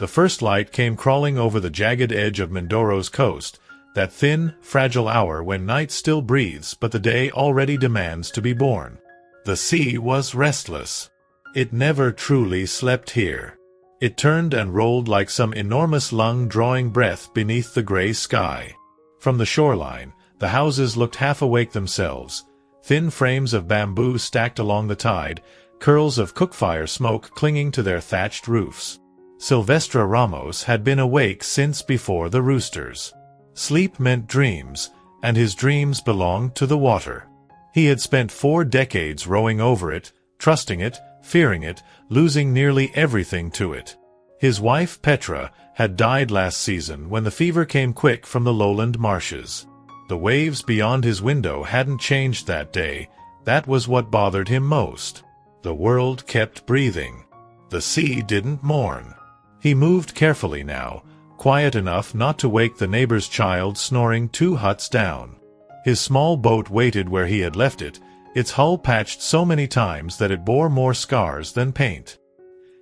The first light came crawling over the jagged edge of Mindoro's coast, that thin, fragile hour when night still breathes but the day already demands to be born. The sea was restless. It never truly slept here. It turned and rolled like some enormous lung drawing breath beneath the gray sky. From the shoreline, the houses looked half awake themselves, thin frames of bamboo stacked along the tide, curls of cookfire smoke clinging to their thatched roofs. Silvestre Ramos had been awake since before the roosters. Sleep meant dreams, and his dreams belonged to the water. He had spent 4 decades rowing over it, trusting it, fearing it, losing nearly everything to it. His wife, Petra, had died last season when the fever came quick from the lowland marshes. The waves beyond his window hadn't changed that day. That was what bothered him most. The world kept breathing. The sea didn't mourn. He moved carefully now, quiet enough not to wake the neighbor's child snoring 2 huts down. His small boat waited where he had left it, its hull patched so many times that it bore more scars than paint.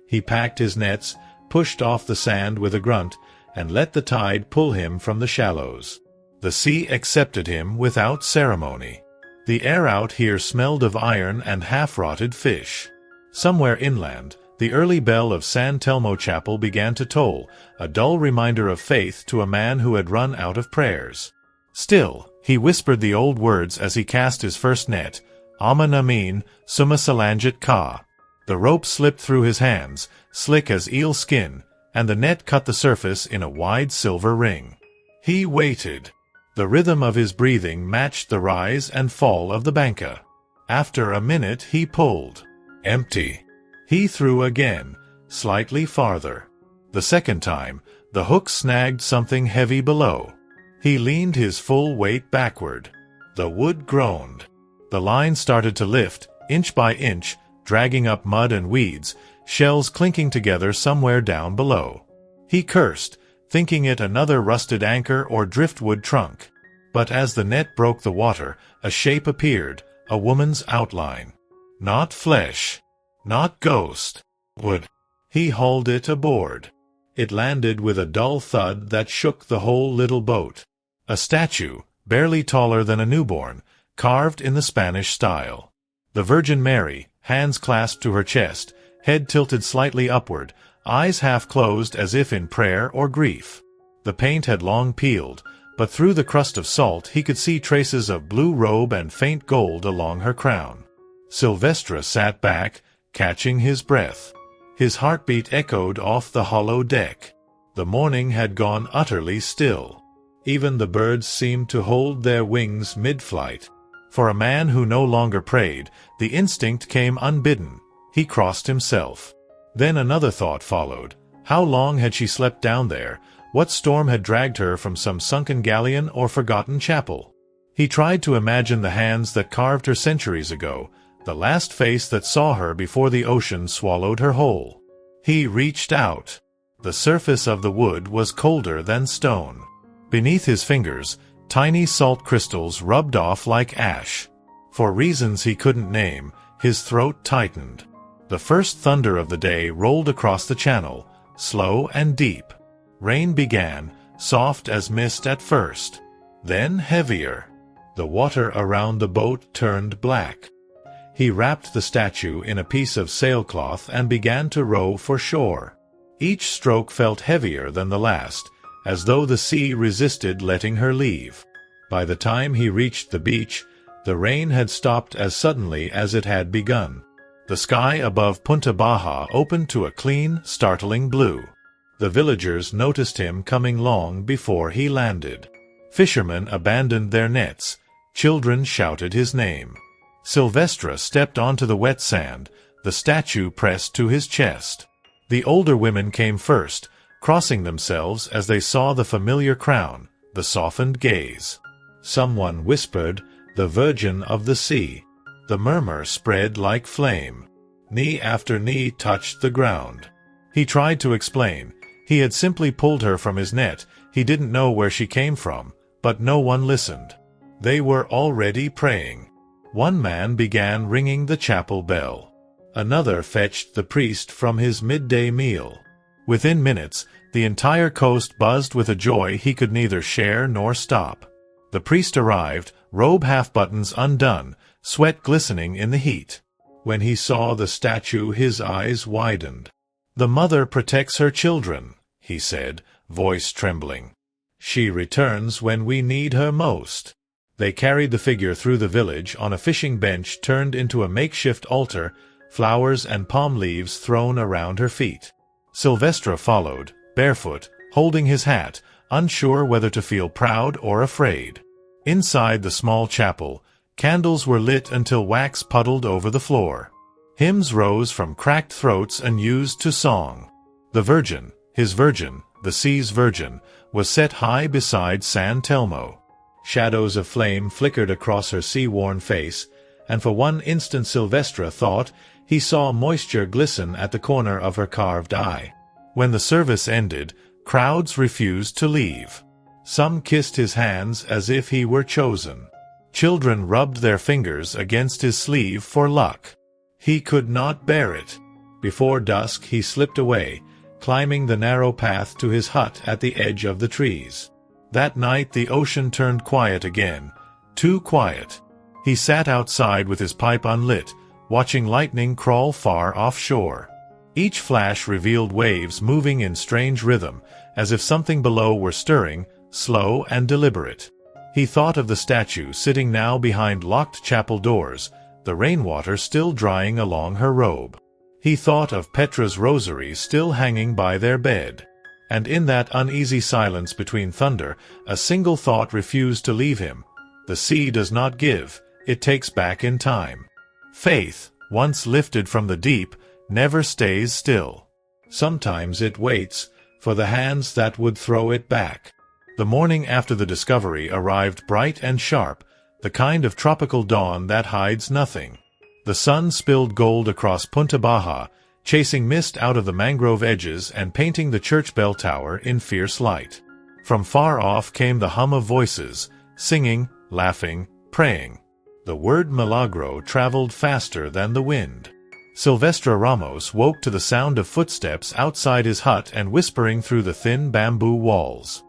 He packed his nets, pushed off the sand with a grunt, and let the tide pull him from the shallows. The sea accepted him without ceremony. The air out here smelled of iron and half-rotted fish. Somewhere inland, the early bell of San Telmo Chapel began to toll, a dull reminder of faith to a man who had run out of prayers. Still, he whispered the old words as he cast his first net, Amen Amin, Summa Salanget Ka. The rope slipped through his hands, slick as eel skin, and the net cut the surface in a wide silver ring. He waited. The rhythm of his breathing matched the rise and fall of the banca. After a minute he pulled. Empty. He threw again, slightly farther. The second time, the hook snagged something heavy below. He leaned his full weight backward. The wood groaned. The line started to lift, inch by inch, dragging up mud and weeds, shells clinking together somewhere down below. He cursed, thinking it another rusted anchor or driftwood trunk. But as the net broke the water, a shape appeared, a woman's outline. Not flesh. Not ghost. Wood. He hauled it aboard. It landed with a dull thud that shook the whole little boat. A statue, barely taller than a newborn, carved in the Spanish style. The Virgin Mary, hands clasped to her chest, head tilted slightly upward, eyes half closed as if in prayer or grief. The paint had long peeled, but through the crust of salt he could see traces of blue robe and faint gold along her crown. Silvestre sat back, catching his breath. His heartbeat echoed off the hollow deck. The morning had gone utterly still. Even the birds seemed to hold their wings mid-flight. For a man who no longer prayed, the instinct came unbidden. He crossed himself. Then another thought followed. How long had she slept down there? What storm had dragged her from some sunken galleon or forgotten chapel? He tried to imagine the hands that carved her centuries ago, the last face that saw her before the ocean swallowed her whole. He reached out. The surface of the wood was colder than stone. Beneath his fingers, tiny salt crystals rubbed off like ash. For reasons he couldn't name, his throat tightened. The first thunder of the day rolled across the channel, slow and deep. Rain began, soft as mist at first. Then heavier. The water around the boat turned black. He wrapped the statue in a piece of sailcloth and began to row for shore. Each stroke felt heavier than the last, as though the sea resisted letting her leave. By the time he reached the beach, the rain had stopped as suddenly as it had begun. The sky above Punta Baja opened to a clean, startling blue. The villagers noticed him coming long before he landed. Fishermen abandoned their nets. Children shouted his name. Silvestre stepped onto the wet sand, the statue pressed to his chest. The older women came first, crossing themselves as they saw the familiar crown, the softened gaze. Someone whispered, "The Virgin of the Sea." The murmur spread like flame. Knee after knee touched the ground. He tried to explain. He had simply pulled her from his net. He didn't know where she came from, but no one listened. They were already praying. One man began ringing the chapel bell. Another fetched the priest from his midday meal. Within minutes, the entire coast buzzed with a joy he could neither share nor stop. The priest arrived, robe half-buttons undone, sweat glistening in the heat. When he saw the statue, his eyes widened. "The mother protects her children," he said, voice trembling. "She returns when we need her most." They carried the figure through the village on a fishing bench turned into a makeshift altar, flowers and palm leaves thrown around her feet. Silvestre followed, barefoot, holding his hat, unsure whether to feel proud or afraid. Inside the small chapel, candles were lit until wax puddled over the floor. Hymns rose from cracked throats and used to song. The Virgin, his Virgin, the Sea's Virgin, was set high beside San Telmo. Shadows of flame flickered across her sea-worn face, and for one instant Silvestre thought he saw moisture glisten at the corner of her carved eye. When the service ended, crowds refused to leave. Some kissed his hands as if he were chosen. Children rubbed their fingers against his sleeve for luck. He could not bear it. Before dusk he slipped away, climbing the narrow path to his hut at the edge of the trees. That night the ocean turned quiet again, too quiet. He sat outside with his pipe unlit, watching lightning crawl far offshore. Each flash revealed waves moving in strange rhythm, as if something below were stirring, slow and deliberate. He thought of the statue sitting now behind locked chapel doors, the rainwater still drying along her robe. He thought of Petra's rosary still hanging by their bed. And in that uneasy silence between thunder, a single thought refused to leave him. The sea does not give, it takes back in time. Faith, once lifted from the deep, never stays still. Sometimes it waits for the hands that would throw it back. The morning after the discovery arrived bright and sharp, the kind of tropical dawn that hides nothing. The sun spilled gold across Punta Baja, chasing mist out of the mangrove edges and painting the church bell tower in fierce light. From far off came the hum of voices, singing, laughing, praying. The word milagro traveled faster than the wind. Silvestre Ramos woke to the sound of footsteps outside his hut and whispering through the thin bamboo walls.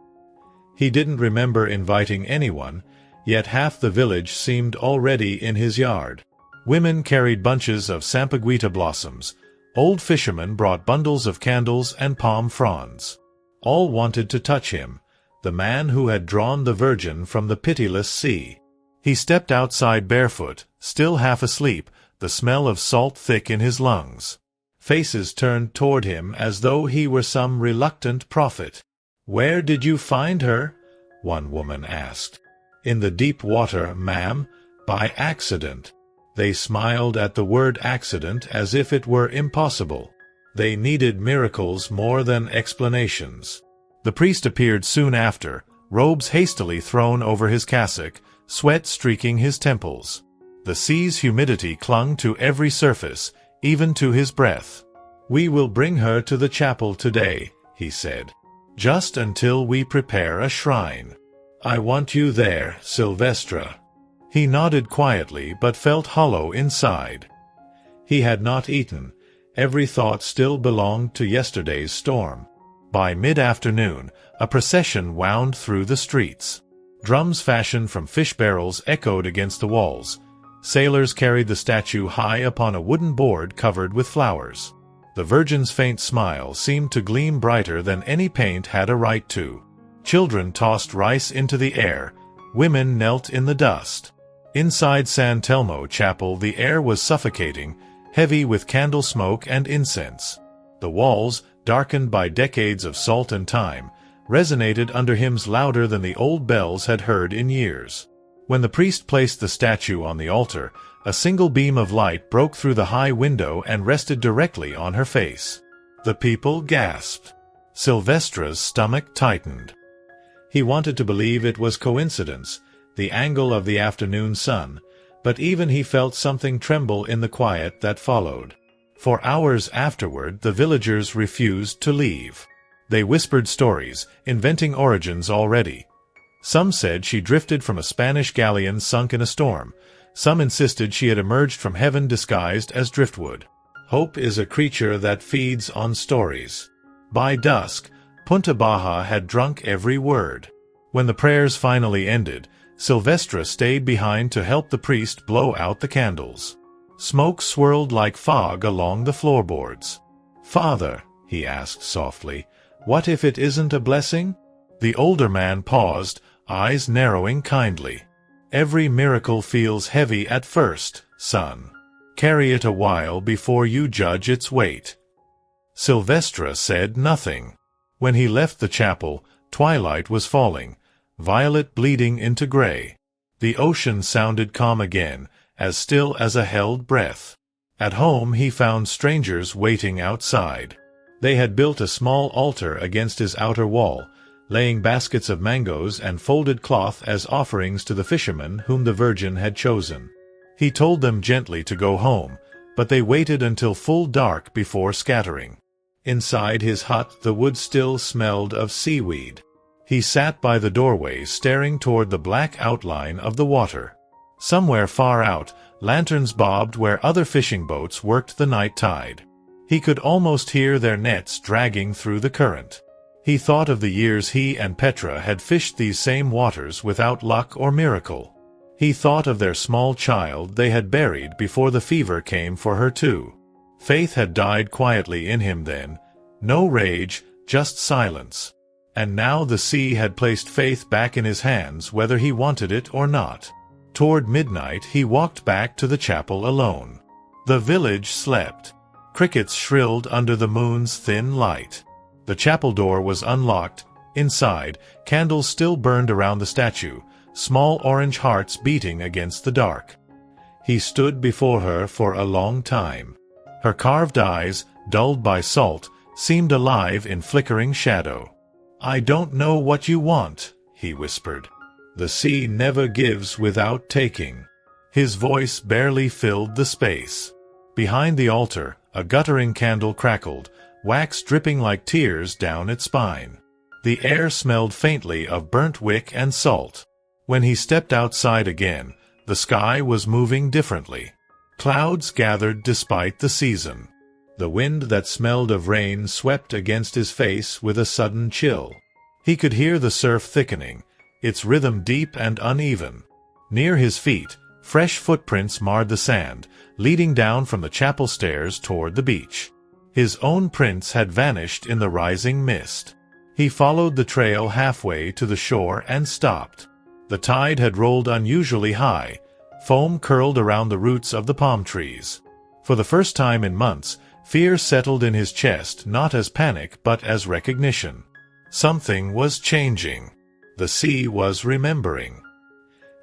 He didn't remember inviting anyone, yet half the village seemed already in his yard. Women carried bunches of sampaguita blossoms. Old fishermen brought bundles of candles and palm fronds. All wanted to touch him, the man who had drawn the Virgin from the pitiless sea. He stepped outside barefoot, still half asleep, the smell of salt thick in his lungs. Faces turned toward him as though he were some reluctant prophet. "Where did you find her?" one woman asked. "In the deep water, ma'am, by accident." They smiled at the word accident as if it were impossible. They needed miracles more than explanations. The priest appeared soon after, robes hastily thrown over his cassock, sweat streaking his temples. The sea's humidity clung to every surface, even to his breath. "We will bring her to the chapel today," he said. "Just until we prepare a shrine. I want you there, Silvestre." He nodded quietly but felt hollow inside. He had not eaten. Every thought still belonged to yesterday's storm. By mid-afternoon, a procession wound through the streets. Drums fashioned from fish barrels echoed against the walls. Sailors carried the statue high upon a wooden board covered with flowers. The Virgin's faint smile seemed to gleam brighter than any paint had a right to. Children tossed rice into the air. Women knelt in the dust. Inside San Telmo Chapel the air was suffocating, heavy with candle smoke and incense. The walls, darkened by decades of salt and time, resonated under hymns louder than the old bells had heard in years. When the priest placed the statue on the altar, a single beam of light broke through the high window and rested directly on her face. The people gasped. Silvestre's stomach tightened. He wanted to believe it was coincidence, the angle of the afternoon sun, but even he felt something tremble in the quiet that followed. For hours afterward the villagers refused to leave. They whispered stories, inventing origins already. Some said she drifted from a Spanish galleon sunk in a storm. Some insisted she had emerged from heaven disguised as driftwood. Hope is a creature that feeds on stories. By dusk, Punta Baja had drunk every word. When the prayers finally ended, Silvestre stayed behind to help the priest blow out the candles. Smoke swirled like fog along the floorboards. "Father," he asked softly, "what if it isn't a blessing?" The older man paused, eyes narrowing kindly. "Every miracle feels heavy at first, son. Carry it a while before you judge its weight." Silvestre said nothing. When he left the chapel, twilight was falling, violet bleeding into gray. The ocean sounded calm again, as still as a held breath. At home he found strangers waiting outside. They had built a small altar against his outer wall, laying baskets of mangoes and folded cloth as offerings to the fisherman whom the Virgin had chosen. He told them gently to go home, but they waited until full dark before scattering. Inside his hut the wood still smelled of seaweed. He sat by the doorway staring toward the black outline of the water. Somewhere far out, lanterns bobbed where other fishing boats worked the night tide. He could almost hear their nets dragging through the current. He thought of the years he and Petra had fished these same waters without luck or miracle. He thought of their small child they had buried before the fever came for her too. Faith had died quietly in him then, no rage, just silence. And now the sea had placed faith back in his hands whether he wanted it or not. Toward midnight he walked back to the chapel alone. The village slept. Crickets shrilled under the moon's thin light. The chapel door was unlocked. Inside, candles still burned around the statue, small orange hearts beating against the dark. He stood before her for a long time. Her carved eyes, dulled by salt, seemed alive in flickering shadow. "I don't know what you want," he whispered. "The sea never gives without taking." His voice barely filled the space. Behind the altar, a guttering candle crackled, wax dripping like tears down its spine. The air smelled faintly of burnt wick and salt. When he stepped outside again, the sky was moving differently. Clouds gathered despite the season. The wind that smelled of rain swept against his face with a sudden chill. He could hear the surf thickening, its rhythm deep and uneven. Near his feet, fresh footprints marred the sand, leading down from the chapel stairs toward the beach. His own prints had vanished in the rising mist. He followed the trail halfway to the shore and stopped. The tide had rolled unusually high. Foam curled around the roots of the palm trees. For the first time in months, fear settled in his chest not as panic but as recognition. Something was changing. The sea was remembering.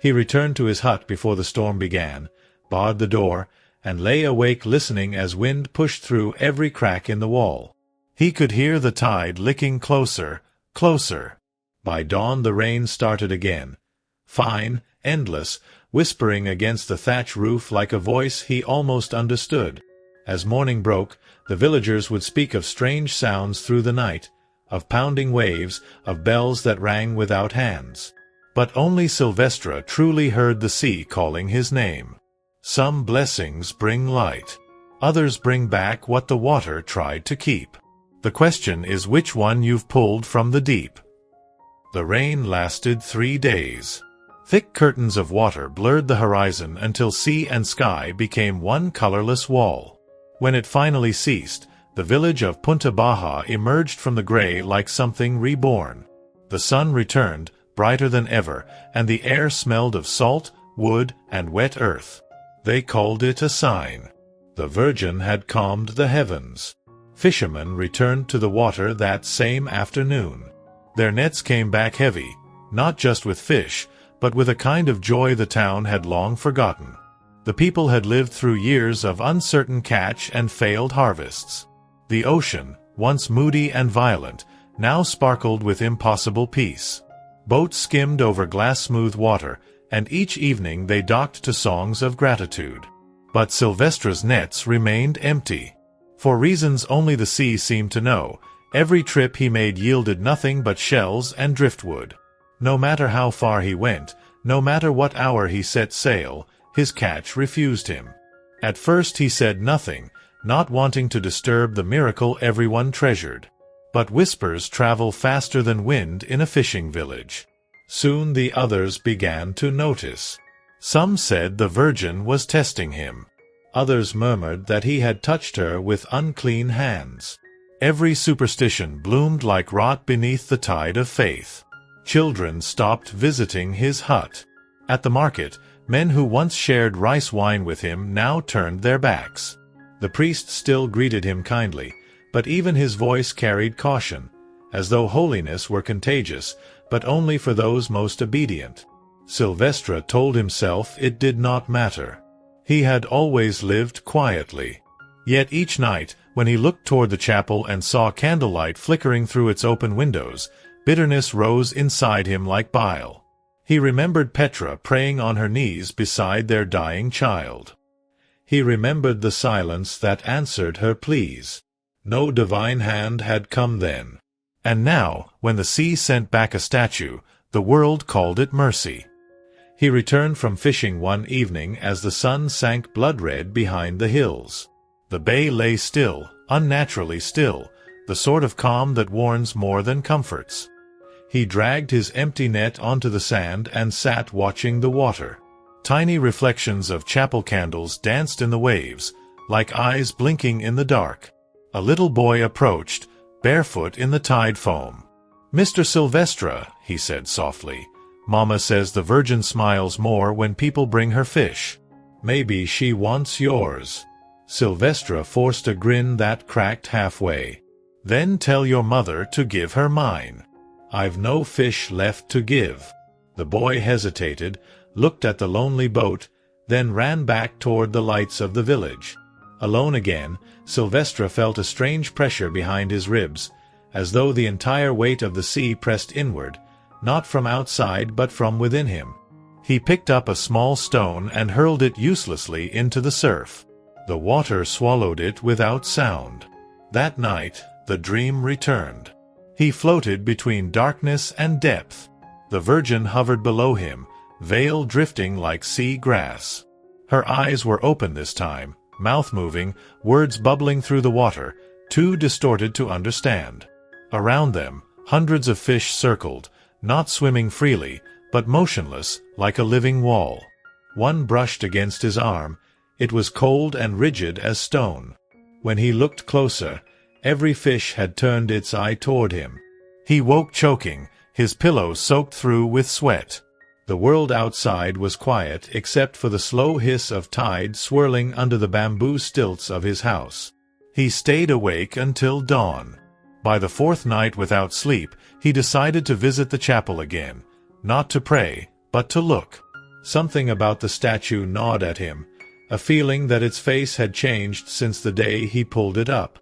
He returned to his hut before the storm began, barred the door, and lay awake listening as wind pushed through every crack in the wall. He could hear the tide licking closer, closer. By dawn the rain started again. Fine, endless, whispering against the thatch roof like a voice he almost understood. As morning broke, the villagers would speak of strange sounds through the night, of pounding waves, of bells that rang without hands. But only Silvestre truly heard the sea calling his name. Some blessings bring light. Others bring back what the water tried to keep. The question is which one you've pulled from the deep. The rain lasted 3 days. Thick curtains of water blurred the horizon until sea and sky became one colorless wall. When it finally ceased, the village of Punta Baja emerged from the gray like something reborn. The sun returned, brighter than ever, and the air smelled of salt, wood, and wet earth. They called it a sign. The Virgin had calmed the heavens. Fishermen returned to the water that same afternoon. Their nets came back heavy, not just with fish, but with a kind of joy the town had long forgotten. The people had lived through years of uncertain catch and failed harvests. The ocean, once moody and violent, now sparkled with impossible peace. Boats skimmed over glass-smooth water, and each evening they docked to songs of gratitude. But Silvestre's nets remained empty. For reasons only the sea seemed to know, every trip he made yielded nothing but shells and driftwood. No matter how far he went, no matter what hour he set sail, his catch refused him. At first he said nothing, not wanting to disturb the miracle everyone treasured. But whispers travel faster than wind in a fishing village. Soon the others began to notice. Some said the Virgin was testing him. Others murmured that he had touched her with unclean hands. Every superstition bloomed like rot beneath the tide of faith. Children stopped visiting his hut. At the market, men who once shared rice wine with him now turned their backs. The priest still greeted him kindly, but even his voice carried caution, as though holiness were contagious, but only for those most obedient. Silvestre told himself it did not matter. He had always lived quietly. Yet each night, when he looked toward the chapel and saw candlelight flickering through its open windows, bitterness rose inside him like bile. He remembered Petra praying on her knees beside their dying child. He remembered the silence that answered her pleas. No divine hand had come then. And now, when the sea sent back a statue, the world called it mercy. He returned from fishing one evening as the sun sank blood-red behind the hills. The bay lay still, unnaturally still, the sort of calm that warns more than comforts. He dragged his empty net onto the sand and sat watching the water. Tiny reflections of chapel candles danced in the waves, like eyes blinking in the dark. A little boy approached, barefoot in the tide foam. "Mr. Silvestre," he said softly, "Mama says the Virgin smiles more when people bring her fish. Maybe she wants yours." Silvestre forced a grin that cracked halfway. "Then tell your mother to give her mine. I've no fish left to give." The boy hesitated, looked at the lonely boat, then ran back toward the lights of the village. Alone again, Silvestre felt a strange pressure behind his ribs, as though the entire weight of the sea pressed inward, not from outside but from within him. He picked up a small stone and hurled it uselessly into the surf. The water swallowed it without sound. That night, the dream returned. He floated between darkness and depth. The Virgin hovered below him, veil drifting like sea grass. Her eyes were open this time, mouth moving, words bubbling through the water, too distorted to understand. Around them, hundreds of fish circled, not swimming freely, but motionless, like a living wall. One brushed against his arm. It was cold and rigid as stone. When he looked closer, every fish had turned its eye toward him. He woke choking, his pillow soaked through with sweat. The world outside was quiet except for the slow hiss of tide swirling under the bamboo stilts of his house. He stayed awake until dawn. By the fourth night without sleep, he decided to visit the chapel again, not to pray, but to look. Something about the statue gnawed at him, a feeling that its face had changed since the day he pulled it up.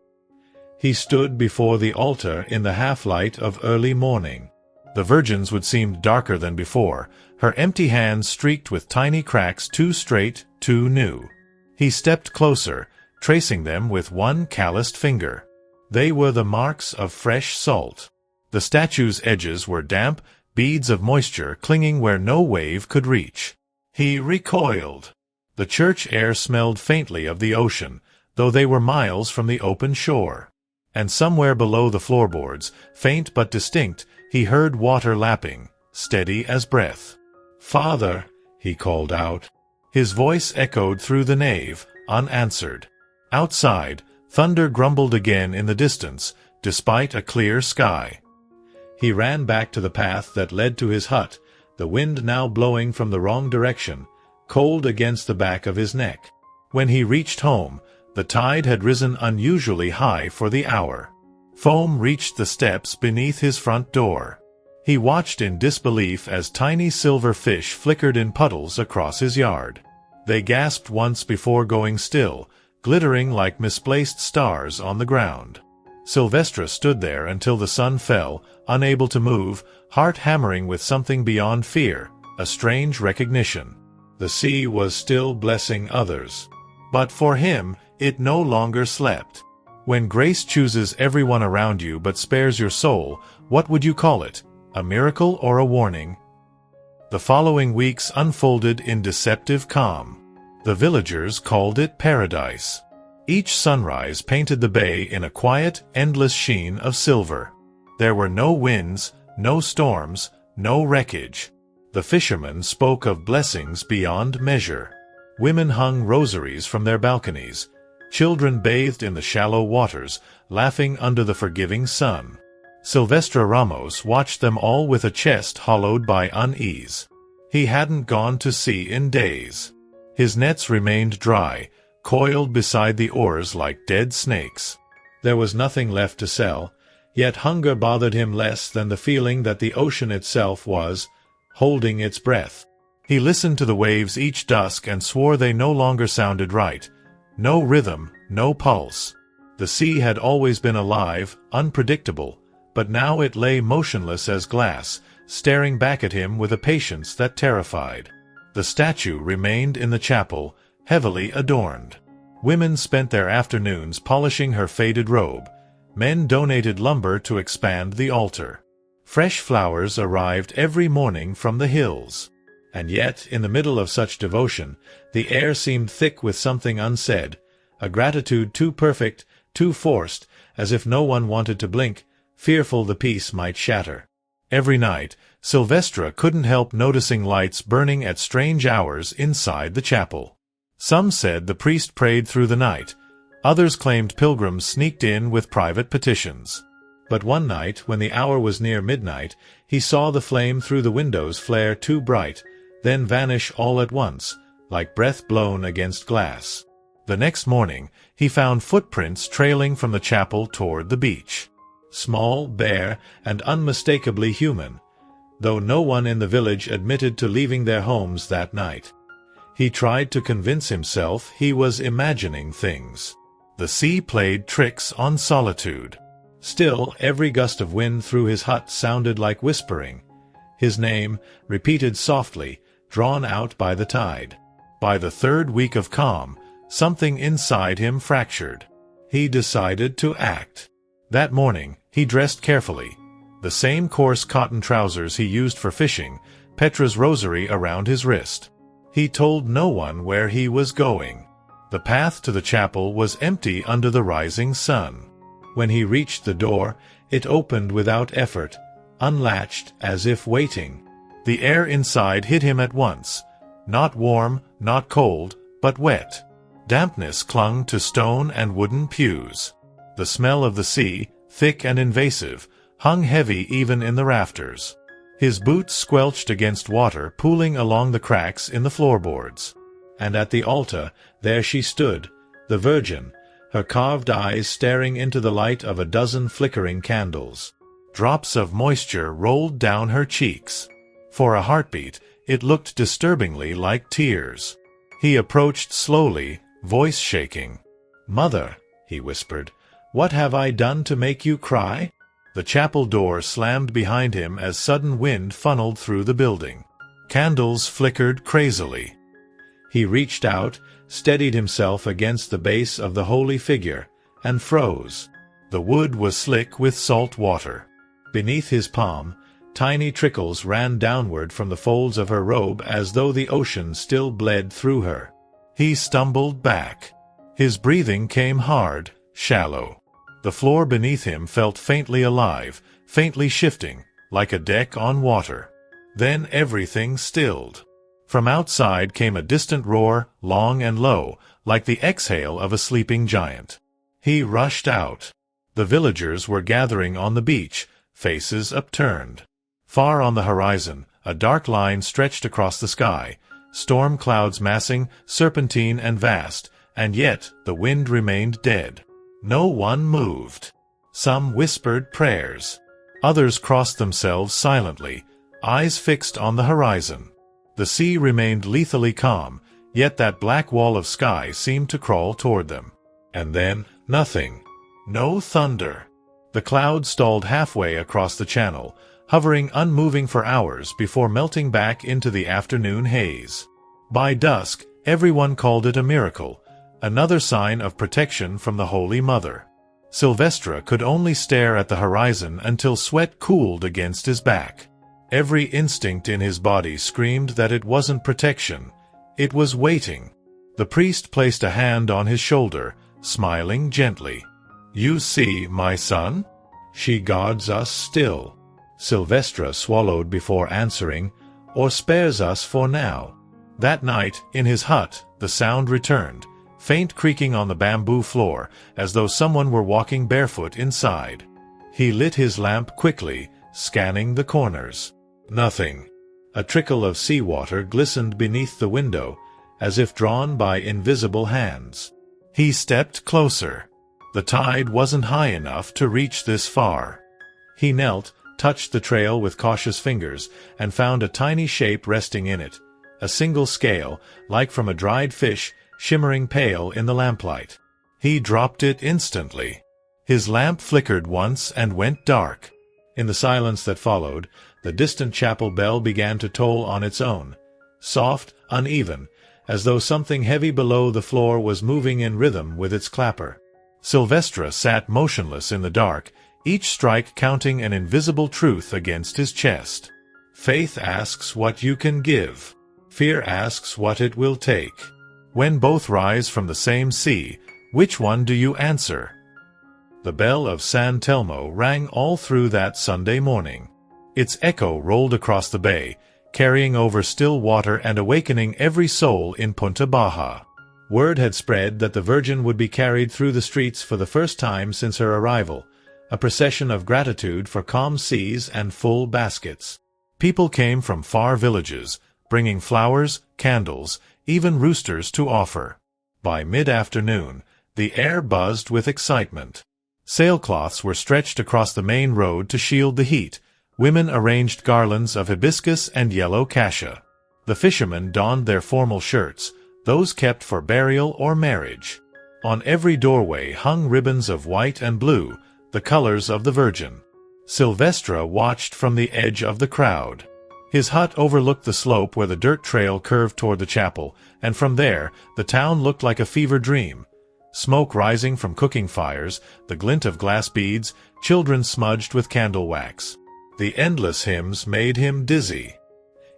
He stood before the altar in the half-light of early morning. The Virgin's would seem darker than before, her empty hands streaked with tiny cracks too straight, too new. He stepped closer, tracing them with one calloused finger. They were the marks of fresh salt. The statue's edges were damp, beads of moisture clinging where no wave could reach. He recoiled. The church air smelled faintly of the ocean, though they were miles from the open shore. And somewhere below the floorboards, faint but distinct, he heard water lapping, steady as breath. "Father," he called out. His voice echoed through the nave, unanswered. Outside, thunder grumbled again in the distance, despite a clear sky. He ran back to the path that led to his hut, the wind now blowing from the wrong direction, cold against the back of his neck. When he reached home, the tide had risen unusually high for the hour. Foam reached the steps beneath his front door. He watched in disbelief as tiny silver fish flickered in puddles across his yard. They gasped once before going still, glittering like misplaced stars on the ground. Silvestre stood there until the sun fell, unable to move, heart hammering with something beyond fear, a strange recognition. The sea was still blessing others. But for him, it no longer slept. When grace chooses everyone around you but spares your soul, what would you call it? A miracle or a warning? The following weeks unfolded in deceptive calm. The villagers called it paradise. Each sunrise painted the bay in a quiet, endless sheen of silver. There were no winds, no storms, no wreckage. The fishermen spoke of blessings beyond measure. Women hung rosaries from their balconies. Children bathed in the shallow waters, laughing under the forgiving sun. Silvestre Ramos watched them all with a chest hollowed by unease. He hadn't gone to sea in days. His nets remained dry, coiled beside the oars like dead snakes. There was nothing left to sell, yet hunger bothered him less than the feeling that the ocean itself was holding its breath. He listened to the waves each dusk and swore they no longer sounded right. No rhythm, no pulse. The sea had always been alive, unpredictable, but now it lay motionless as glass, staring back at him with a patience that terrified. The statue remained in the chapel, heavily adorned. Women spent their afternoons polishing her faded robe. Men donated lumber to expand the altar. Fresh flowers arrived every morning from the hills. And yet, in the middle of such devotion, the air seemed thick with something unsaid, a gratitude too perfect, too forced, as if no one wanted to blink, fearful the peace might shatter. Every night, Silvestre couldn't help noticing lights burning at strange hours inside the chapel. Some said the priest prayed through the night. Others claimed pilgrims sneaked in with private petitions. But one night, when the hour was near midnight, he saw the flame through the windows flare too bright, then vanish all at once, like breath blown against glass. The next morning, he found footprints trailing from the chapel toward the beach. Small, bare, and unmistakably human, though no one in the village admitted to leaving their homes that night. He tried to convince himself he was imagining things. The sea played tricks on solitude. Still, every gust of wind through his hut sounded like whispering. His name, repeated softly, drawn out by the tide. By the third week of calm, something inside him fractured. He decided to act. That morning, he dressed carefully. The same coarse cotton trousers he used for fishing, Petra's rosary around his wrist. He told no one where he was going. The path to the chapel was empty under the rising sun. When he reached the door, it opened without effort, unlatched as if waiting. The air inside hit him at once. Not warm, not cold, but wet. Dampness clung to stone and wooden pews. The smell of the sea, thick and invasive, hung heavy even in the rafters. His boots squelched against water pooling along the cracks in the floorboards. And at the altar, there she stood, the Virgin, her carved eyes staring into the light of a dozen flickering candles. Drops of moisture rolled down her cheeks. For a heartbeat, it looked disturbingly like tears. He approached slowly, voice shaking. "Mother," he whispered, "what have I done to make you cry?" The chapel door slammed behind him as sudden wind funneled through the building. Candles flickered crazily. He reached out, steadied himself against the base of the holy figure, and froze. The wood was slick with salt water. Beneath his palm, tiny trickles ran downward from the folds of her robe as though the ocean still bled through her. He stumbled back. His breathing came hard, shallow. The floor beneath him felt faintly alive, faintly shifting, like a deck on water. Then everything stilled. From outside came a distant roar, long and low, like the exhale of a sleeping giant. He rushed out. The villagers were gathering on the beach, faces upturned. Far on the horizon, a dark line stretched across the sky, storm clouds massing, serpentine and vast, and yet the wind remained dead. No one moved. Some whispered prayers. Others crossed themselves silently, eyes fixed on the horizon. The sea remained lethally calm, yet that black wall of sky seemed to crawl toward them. And then, nothing. No thunder. The clouds stalled halfway across the channel, hovering unmoving for hours before melting back into the afternoon haze. By dusk, everyone called it a miracle, another sign of protection from the Holy Mother. Silvestre could only stare at the horizon until sweat cooled against his back. Every instinct in his body screamed that it wasn't protection, it was waiting. The priest placed a hand on his shoulder, smiling gently. "You see, my son? She guards us still." Silvestre swallowed before answering, "Or spares us for now." That night, in his hut, the sound returned, faint creaking on the bamboo floor, as though someone were walking barefoot inside. He lit his lamp quickly, scanning the corners. Nothing. A trickle of seawater glistened beneath the window, as if drawn by invisible hands. He stepped closer. The tide wasn't high enough to reach this far. He knelt, touched the trail with cautious fingers, and found a tiny shape resting in it, a single scale, like from a dried fish, shimmering pale in the lamplight. He dropped it instantly. His lamp flickered once and went dark. In the silence that followed, the distant chapel bell began to toll on its own, soft, uneven, as though something heavy below the floor was moving in rhythm with its clapper. Silvestre sat motionless in the dark, each strike counting an invisible truth against his chest. Faith asks what you can give. Fear asks what it will take. When both rise from the same sea, which one do you answer? The bell of San Telmo rang all through that Sunday morning. Its echo rolled across the bay, carrying over still water and awakening every soul in Punta Baja. Word had spread that the Virgin would be carried through the streets for the first time since her arrival, a procession of gratitude for calm seas and full baskets. People came from far villages, bringing flowers, candles, even roosters to offer. By mid-afternoon, the air buzzed with excitement. Sailcloths were stretched across the main road to shield the heat. Women arranged garlands of hibiscus and yellow cassia. The fishermen donned their formal shirts, those kept for burial or marriage. On every doorway hung ribbons of white and blue, the colors of the Virgin. Silvestre watched from the edge of the crowd. His hut overlooked the slope where the dirt trail curved toward the chapel, and from there, the town looked like a fever dream. Smoke rising from cooking fires, the glint of glass beads, children smudged with candle wax. The endless hymns made him dizzy.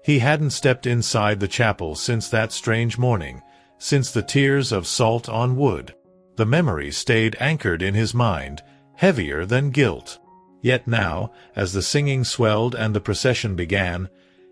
He hadn't stepped inside the chapel since that strange morning, since the tears of salt on wood. The memory stayed anchored in his mind, heavier than guilt. Yet now, as the singing swelled and the procession began,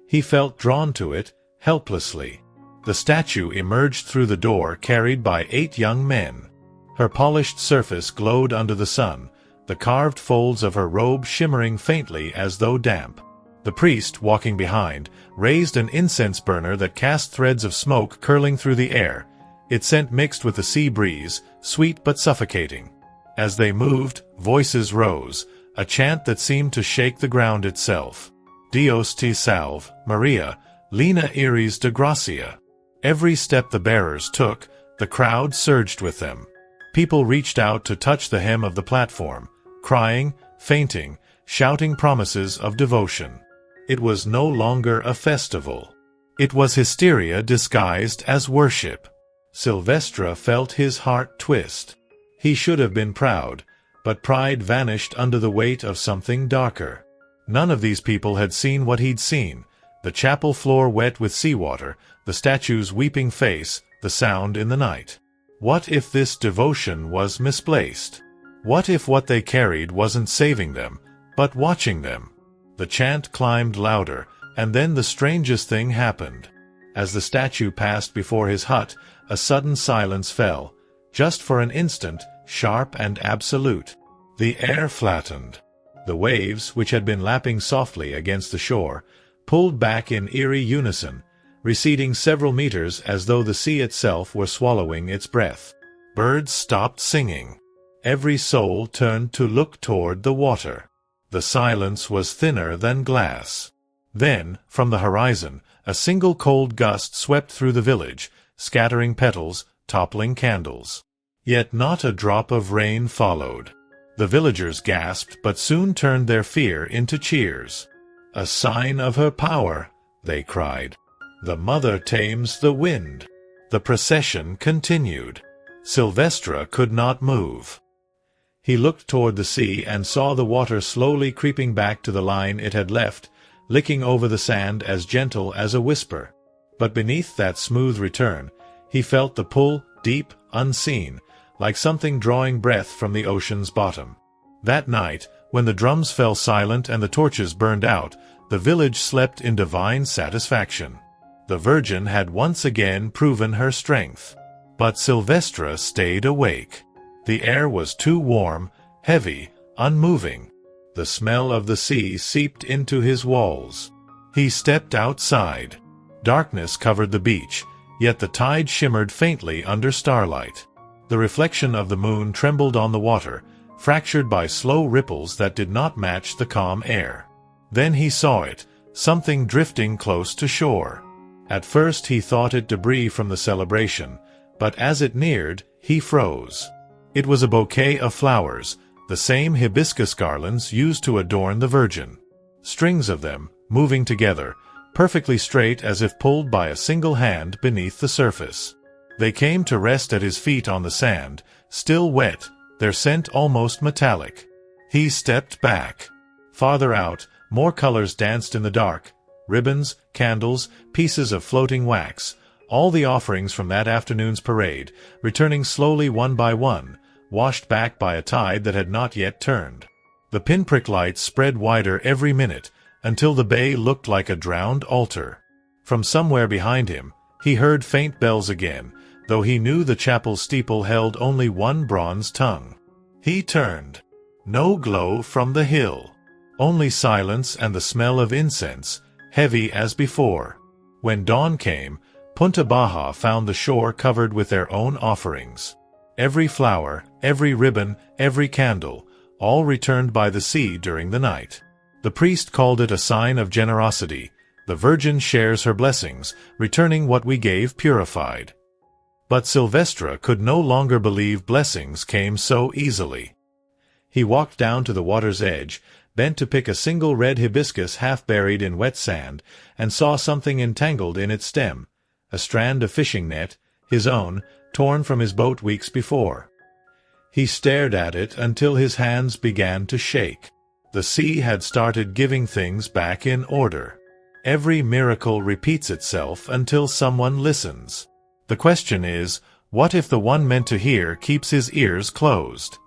he felt drawn to it, helplessly. The statue emerged through the door carried by 8 young men. Her polished surface glowed under the sun, the carved folds of her robe shimmering faintly as though damp. The priest, walking behind, raised an incense burner that cast threads of smoke curling through the air, its scent mixed with the sea breeze, sweet but suffocating. As they moved, voices rose, a chant that seemed to shake the ground itself. Dios te salve, Maria, Lina iris de gracia. Every step the bearers took, the crowd surged with them. People reached out to touch the hem of the platform, crying, fainting, shouting promises of devotion. It was no longer a festival. It was hysteria disguised as worship. Silvestre felt his heart twist. He should have been proud, but pride vanished under the weight of something darker. None of these people had seen what he'd seen, the chapel floor wet with seawater, the statue's weeping face, the sound in the night. What if this devotion was misplaced? What if what they carried wasn't saving them, but watching them? The chant climbed louder, and then the strangest thing happened. As the statue passed before his hut, a sudden silence fell, just for an instant, sharp and absolute. The air flattened. The waves, which had been lapping softly against the shore, pulled back in eerie unison, receding several meters as though the sea itself were swallowing its breath. Birds stopped singing. Every soul turned to look toward the water. The silence was thinner than glass. Then, from the horizon, a single cold gust swept through the village, scattering petals, toppling candles. Yet not a drop of rain followed. The villagers gasped but soon turned their fear into cheers. "A sign of her power," they cried. "The mother tames the wind." The procession continued. Silvestre could not move. He looked toward the sea and saw the water slowly creeping back to the line it had left, licking over the sand as gentle as a whisper. But beneath that smooth return, he felt the pull, deep, unseen, like something drawing breath from the ocean's bottom. That night, when the drums fell silent and the torches burned out, the village slept in divine satisfaction. The Virgin had once again proven her strength. But Silvestre stayed awake. The air was too warm, heavy, unmoving. The smell of the sea seeped into his walls. He stepped outside. Darkness covered the beach, yet the tide shimmered faintly under starlight. The reflection of the moon trembled on the water, fractured by slow ripples that did not match the calm air. Then he saw it, something drifting close to shore. At first he thought it debris from the celebration, but as it neared, he froze. It was a bouquet of flowers, the same hibiscus garlands used to adorn the Virgin. Strings of them, moving together, perfectly straight as if pulled by a single hand beneath the surface. They came to rest at his feet on the sand, still wet, their scent almost metallic. He stepped back. Farther out, more colors danced in the dark. Ribbons, candles, pieces of floating wax, all the offerings from that afternoon's parade, returning slowly one by one, washed back by a tide that had not yet turned. The pinprick lights spread wider every minute, until the bay looked like a drowned altar. From somewhere behind him, he heard faint bells again, though he knew the chapel steeple held only one bronze tongue. He turned. No glow from the hill. Only silence and the smell of incense, heavy as before. When dawn came, Punta Baja found the shore covered with their own offerings. Every flower, every ribbon, every candle, all returned by the sea during the night. The priest called it a sign of generosity. The Virgin shares her blessings, returning what we gave purified. But Silvestre could no longer believe blessings came so easily. He walked down to the water's edge, bent to pick a single red hibiscus half buried in wet sand, and saw something entangled in its stem, a strand of fishing net, his own, torn from his boat weeks before. He stared at it until his hands began to shake. The sea had started giving things back in order. Every miracle repeats itself until someone listens. The question is, what if the one meant to hear keeps his ears closed?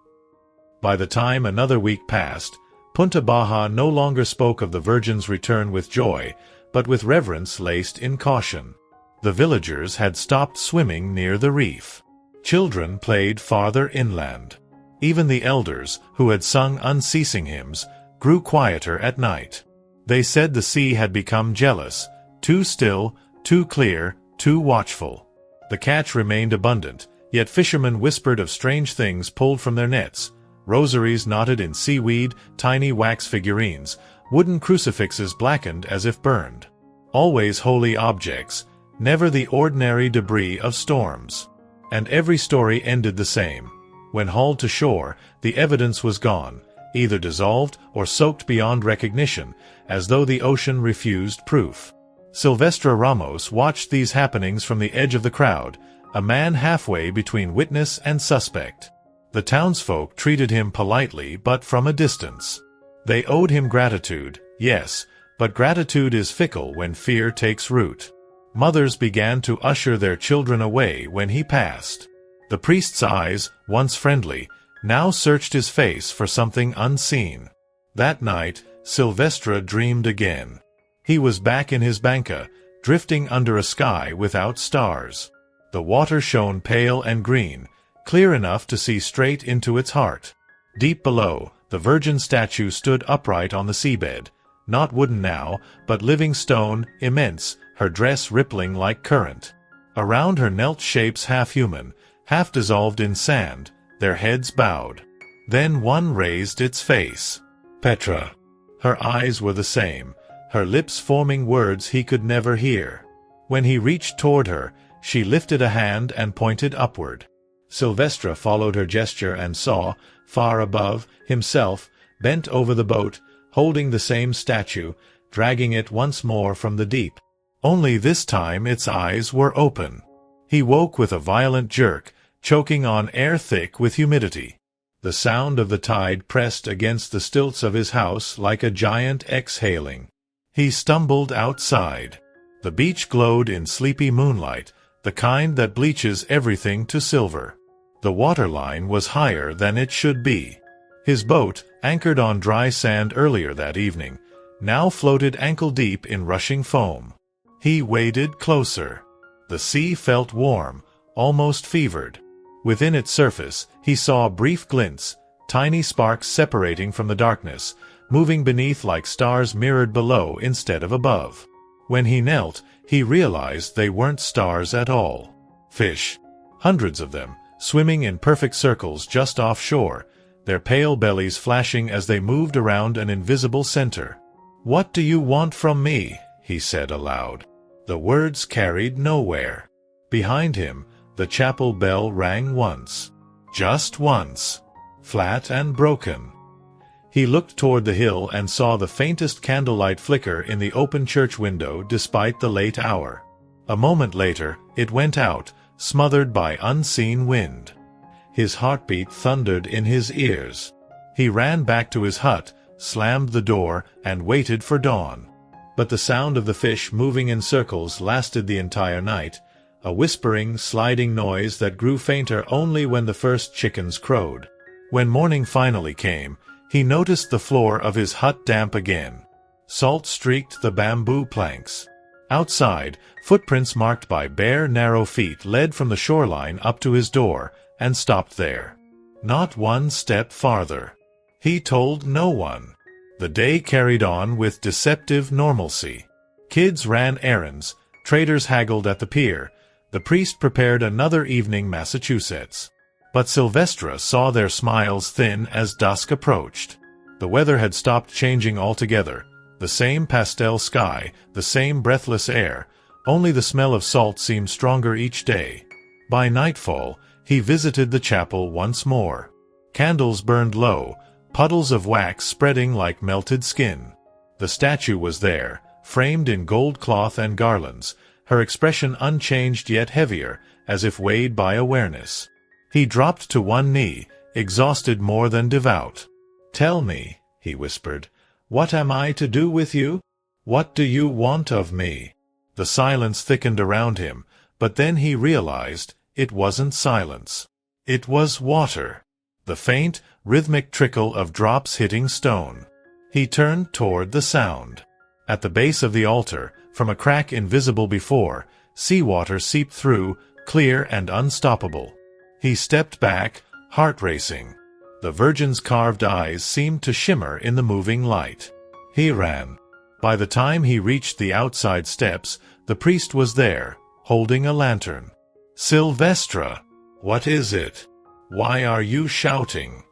By the time another week passed, Punta Baja no longer spoke of the Virgin's return with joy, but with reverence laced in caution. The villagers had stopped swimming near the reef. Children played farther inland. Even the elders, who had sung unceasing hymns, grew quieter at night. They said the sea had become jealous, too still, too clear, too watchful. The catch remained abundant, yet fishermen whispered of strange things pulled from their nets, rosaries knotted in seaweed, tiny wax figurines, wooden crucifixes blackened as if burned. Always holy objects, never the ordinary debris of storms. And every story ended the same. When hauled to shore, the evidence was gone, either dissolved or soaked beyond recognition, as though the ocean refused proof. Silvestre Ramos watched these happenings from the edge of the crowd, a man halfway between witness and suspect. The townsfolk treated him politely but from a distance. They owed him gratitude, yes, but gratitude is fickle when fear takes root. Mothers began to usher their children away when he passed. The priest's eyes, once friendly, now searched his face for something unseen. That night, Silvestre dreamed again. He was back in his banca, drifting under a sky without stars. The water shone pale and green, clear enough to see straight into its heart. Deep below, the Virgin statue stood upright on the seabed, not wooden now, but living stone, immense, her dress rippling like current. Around her knelt shapes half human, half dissolved in sand, their heads bowed. Then one raised its face. Petra. Her eyes were the same, her lips forming words he could never hear. When he reached toward her, she lifted a hand and pointed upward. Silvestre followed her gesture and saw, far above, himself, bent over the boat, holding the same statue, dragging it once more from the deep. Only this time its eyes were open. He woke with a violent jerk, choking on air thick with humidity. The sound of the tide pressed against the stilts of his house like a giant exhaling. He stumbled outside. The beach glowed in sleepy moonlight, the kind that bleaches everything to silver. The waterline was higher than it should be. His boat, anchored on dry sand earlier that evening, now floated ankle-deep in rushing foam. He waded closer. The sea felt warm, almost fevered. Within its surface, he saw brief glints, tiny sparks separating from the darkness, moving beneath like stars mirrored below instead of above. When he knelt, he realized they weren't stars at all. Fish. Hundreds of them, swimming in perfect circles just offshore, their pale bellies flashing as they moved around an invisible center. "What do you want from me?" he said aloud. The words carried nowhere. Behind him, the chapel bell rang once. Just once. Flat and broken. He looked toward the hill and saw the faintest candlelight flicker in the open church window despite the late hour. A moment later, it went out, smothered by unseen wind. His heartbeat thundered in his ears. He ran back to his hut, slammed the door, and waited for dawn. But the sound of the fish moving in circles lasted the entire night, a whispering, sliding noise that grew fainter only when the first chickens crowed. When morning finally came, he noticed the floor of his hut damp again. Salt streaked the bamboo planks. Outside, footprints marked by bare, narrow feet led from the shoreline up to his door, and stopped there. Not one step farther. He told no one. The day carried on with deceptive normalcy. Kids ran errands, traders haggled at the pier, the priest prepared another evening Massachusetts. But Sylvestra saw their smiles thin as dusk approached. The weather had stopped changing altogether. The same pastel sky, the same breathless air, only the smell of salt seemed stronger each day. By nightfall, he visited the chapel once more. Candles burned low, puddles of wax spreading like melted skin. The statue was there, framed in gold cloth and garlands, her expression unchanged yet heavier, as if weighed by awareness. He dropped to one knee, exhausted more than devout. "Tell me," he whispered, "what am I to do with you? What do you want of me?" The silence thickened around him, but then he realized it wasn't silence. It was water. The faint, rhythmic trickle of drops hitting stone. He turned toward the sound. At the base of the altar, from a crack invisible before, seawater seeped through, clear and unstoppable. He stepped back, heart racing. The Virgin's carved eyes seemed to shimmer in the moving light. He ran. By the time he reached the outside steps, the priest was there, holding a lantern. "Sylvestra! What is it? Why are you shouting?"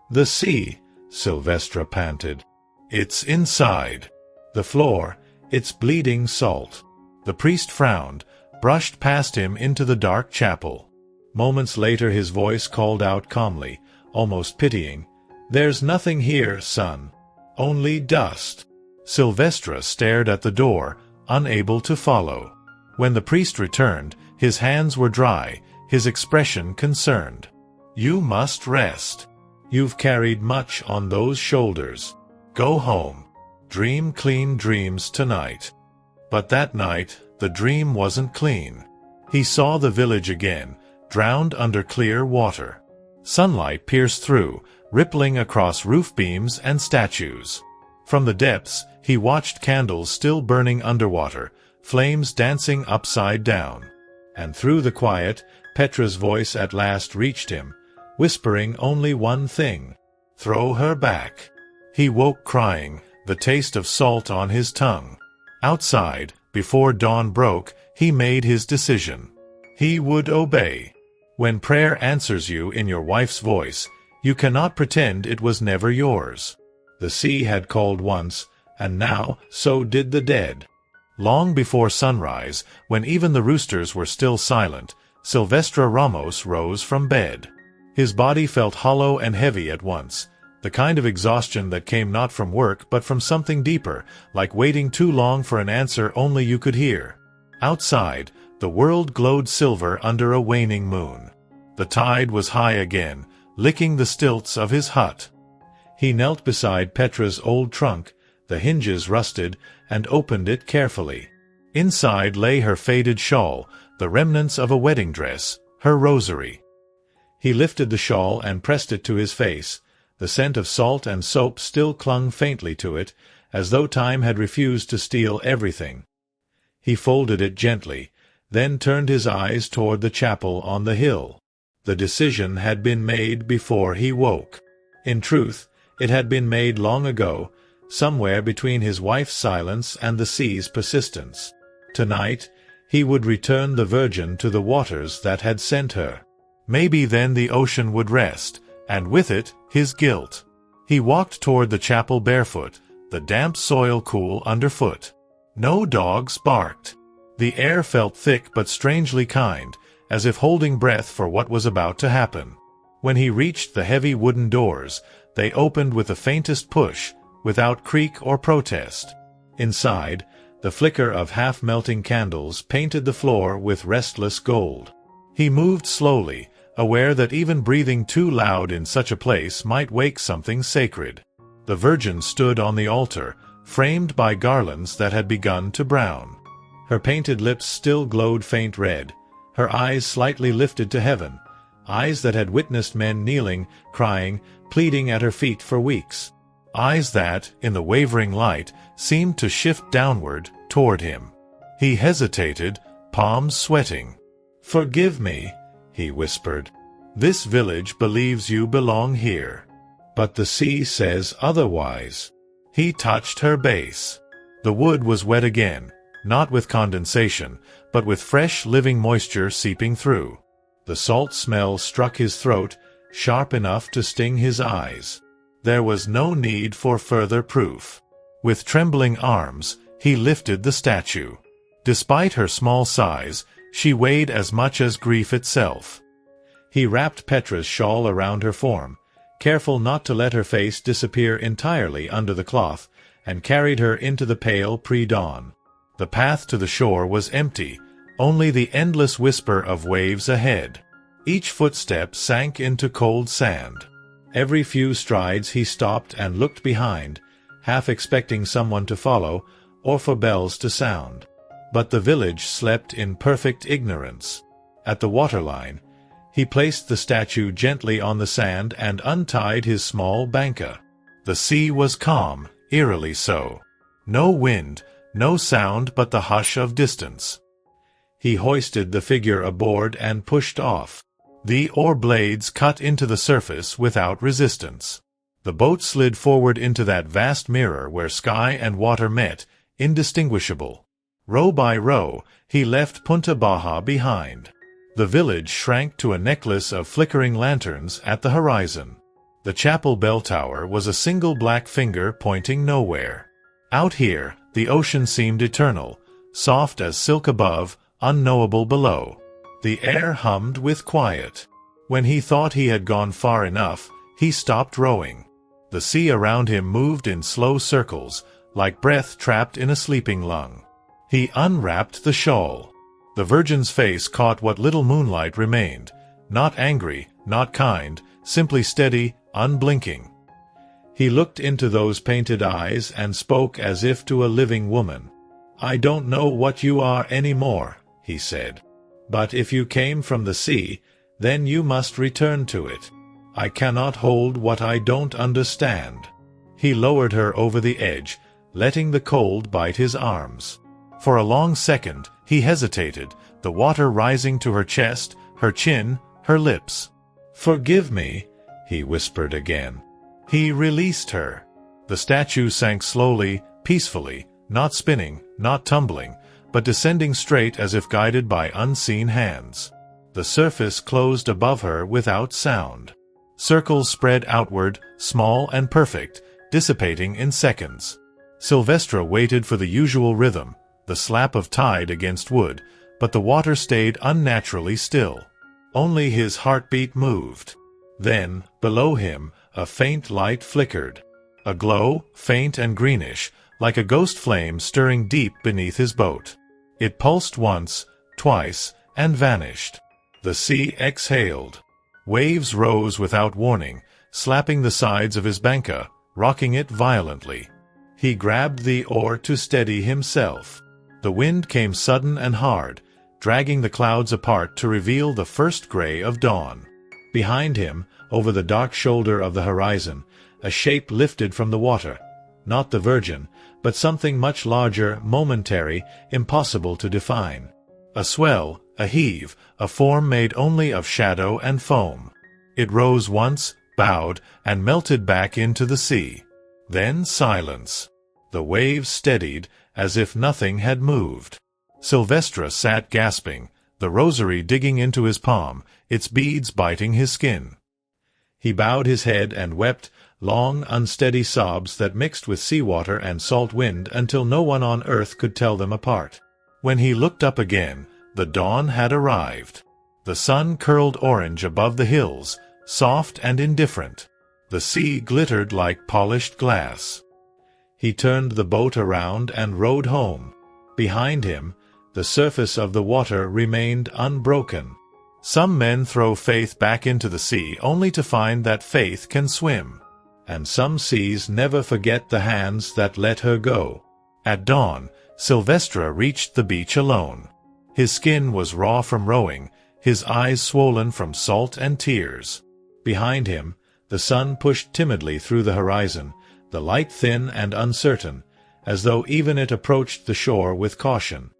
"The sea," Sylvestra panted. "It's inside. The floor, it's bleeding salt." The priest frowned, brushed past him into the dark chapel. Moments later his voice called out calmly, almost pitying, "There's nothing here, son. Only dust." Sylvestra stared at the door, unable to follow. When the priest returned, his hands were dry, his expression concerned. "You must rest. You've carried much on those shoulders. Go home. Dream clean dreams tonight." But that night, the dream wasn't clean. He saw the village again, drowned under clear water. Sunlight pierced through, rippling across roof beams and statues. From the depths, he watched candles still burning underwater, flames dancing upside down. And through the quiet, Petra's voice at last reached him, whispering only one thing: "Throw her back." He woke crying, the taste of salt on his tongue. Outside, before dawn broke, he made his decision. He would obey. When prayer answers you in your wife's voice, you cannot pretend it was never yours. The sea had called once, and now so did the dead. Long before sunrise, when even the roosters were still silent, Silvestre Ramos rose from bed. His body felt hollow and heavy at once, the kind of exhaustion that came not from work but from something deeper, like waiting too long for an answer only you could hear. Outside, the world glowed silver under a waning moon. The tide was high again, licking the stilts of his hut. He knelt beside Petra's old trunk, the hinges rusted, and opened it carefully. Inside lay her faded shawl, the remnants of a wedding dress, her rosary. He lifted the shawl and pressed it to his face. The scent of salt and soap still clung faintly to it, as though time had refused to steal everything. He folded it gently, then turned his eyes toward the chapel on the hill. The decision had been made before he woke. In truth, it had been made long ago, somewhere between his wife's silence and the sea's persistence. Tonight, he would return the Virgin to the waters that had sent her. Maybe then the ocean would rest, and with it, his guilt. He walked toward the chapel barefoot, the damp soil cool underfoot. No dogs barked. The air felt thick but strangely kind, as if holding breath for what was about to happen. When he reached the heavy wooden doors, they opened with the faintest push, without creak or protest. Inside, the flicker of half-melting candles painted the floor with restless gold. He moved slowly, aware that even breathing too loud in such a place might wake something sacred. The Virgin stood on the altar, framed by garlands that had begun to brown. Her painted lips still glowed faint red, her eyes slightly lifted to heaven, eyes that had witnessed men kneeling, crying, pleading at her feet for weeks. Eyes that, in the wavering light, seemed to shift downward, toward him. He hesitated, palms sweating. "Forgive me," he whispered. "This village believes you belong here. But the sea says otherwise." He touched her base. The wood was wet again, not with condensation, but with fresh living moisture seeping through. The salt smell struck his throat, sharp enough to sting his eyes. There was no need for further proof. With trembling arms, he lifted the statue. Despite her small size, she weighed as much as grief itself. He wrapped Petra's shawl around her form, careful not to let her face disappear entirely under the cloth, and carried her into the pale pre-dawn. The path to the shore was empty, only the endless whisper of waves ahead. Each footstep sank into cold sand. Every few strides he stopped and looked behind, half expecting someone to follow, or for bells to sound. But the village slept in perfect ignorance. At the waterline, he placed the statue gently on the sand and untied his small banca. The sea was calm, eerily so. No wind, no sound but the hush of distance. He hoisted the figure aboard and pushed off. The oar blades cut into the surface without resistance. The boat slid forward into that vast mirror where sky and water met, indistinguishable. Row by row, he left Punta Baja behind. The village shrank to a necklace of flickering lanterns at the horizon. The chapel bell tower was a single black finger pointing nowhere. Out here, the ocean seemed eternal, soft as silk above, unknowable below. The air hummed with quiet. When he thought he had gone far enough, he stopped rowing. The sea around him moved in slow circles, like breath trapped in a sleeping lung. He unwrapped the shawl. The Virgin's face caught what little moonlight remained, not angry, not kind, simply steady, unblinking. He looked into those painted eyes and spoke as if to a living woman. "I don't know what you are anymore," he said. "But if you came from the sea, then you must return to it. I cannot hold what I don't understand." He lowered her over the edge, letting the cold bite his arms. For a long second, he hesitated, the water rising to her chest, her chin, her lips. "Forgive me," he whispered again. He released her. The statue sank slowly, peacefully, not spinning, not tumbling, but descending straight as if guided by unseen hands. The surface closed above her without sound. Circles spread outward, small and perfect, dissipating in seconds. Silvestre waited for the usual rhythm, the slap of tide against wood, but the water stayed unnaturally still. Only his heartbeat moved. Then, below him, a faint light flickered. A glow, faint and greenish, like a ghost flame stirring deep beneath his boat. It pulsed once, twice, and vanished. The sea exhaled. Waves rose without warning, slapping the sides of his banca, rocking it violently. He grabbed the oar to steady himself. The wind came sudden and hard, dragging the clouds apart to reveal the first gray of dawn. Behind him, over the dark shoulder of the horizon, a shape lifted from the water. Not the Virgin, but something much larger, momentary, impossible to define. A swell, a heave, a form made only of shadow and foam. It rose once, bowed, and melted back into the sea. Then silence. The waves steadied, as if nothing had moved. Silvestre sat gasping, the rosary digging into his palm, its beads biting his skin. He bowed his head and wept, long, unsteady sobs that mixed with seawater and salt wind until no one on earth could tell them apart. When he looked up again, the dawn had arrived. The sun curled orange above the hills, soft and indifferent. The sea glittered like polished glass. He turned the boat around and rowed home. Behind him, the surface of the water remained unbroken. Some men throw faith back into the sea only to find that faith can swim. And some seas never forget the hands that let her go. At dawn, Silvestre reached the beach alone. His skin was raw from rowing, his eyes swollen from salt and tears. Behind him, the sun pushed timidly through the horizon, the light thin and uncertain, as though even it approached the shore with caution.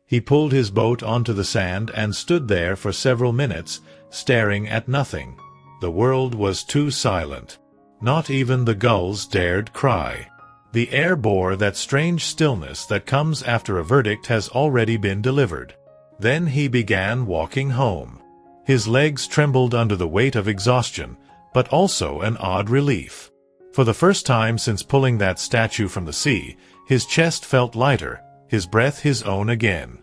He pulled his boat onto the sand and stood there for several minutes, staring at nothing. The world was too silent. Not even the gulls dared cry. The air bore that strange stillness that comes after a verdict has already been delivered. Then he began walking home. His legs trembled under the weight of exhaustion, but also an odd relief. For the first time since pulling that statue from the sea, his chest felt lighter, his breath his own again.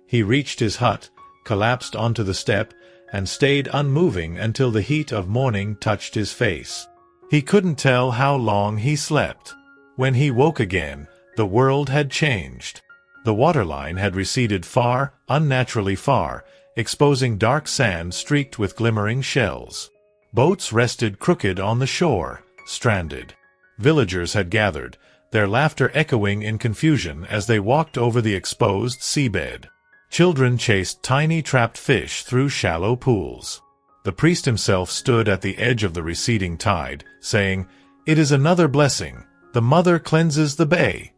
He reached his hut, collapsed onto the step, and stayed unmoving until the heat of morning touched his face. He couldn't tell how long he slept. When he woke again, the world had changed. The waterline had receded far, unnaturally far, exposing dark sand streaked with glimmering shells. Boats rested crooked on the shore, stranded. Villagers had gathered, their laughter echoing in confusion as they walked over the exposed seabed. Children chased tiny trapped fish through shallow pools. The priest himself stood at the edge of the receding tide, saying, "It is another blessing. The mother cleanses the bay."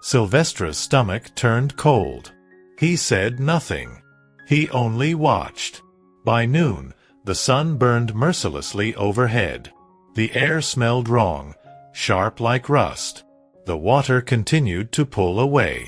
Silvestre's stomach turned cold. He said nothing. He only watched. By noon, the sun burned mercilessly overhead. The air smelled wrong, sharp like rust. The water continued to pull away.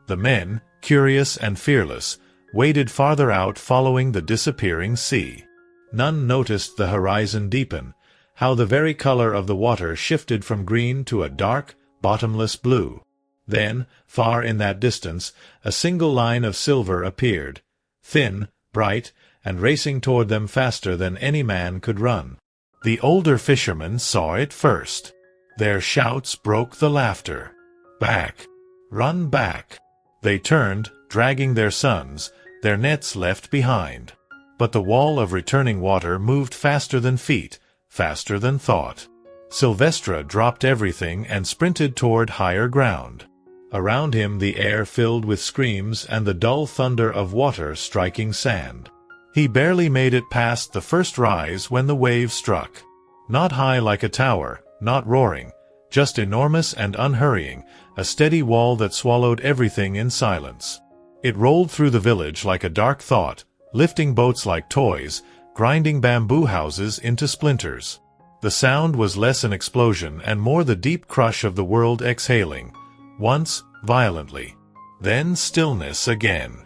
The men, curious and fearless, waded farther out following the disappearing sea. None noticed the horizon deepen, how the very color of the water shifted from green to a dark, bottomless blue. Then, far in that distance, a single line of silver appeared, thin, bright, and racing toward them faster than any man could run. The older fishermen saw it first. Their shouts broke the laughter. "Back! Run back!" They turned, dragging their sons, their nets left behind. But the wall of returning water moved faster than feet, faster than thought. Silvestre dropped everything and sprinted toward higher ground. Around him the air filled with screams and the dull thunder of water striking sand. He barely made it past the first rise when the wave struck. Not high like a tower, not roaring, just enormous and unhurrying, a steady wall that swallowed everything in silence. It rolled through the village like a dark thought, lifting boats like toys, grinding bamboo houses into splinters. The sound was less an explosion and more the deep crush of the world exhaling, once violently, then stillness again.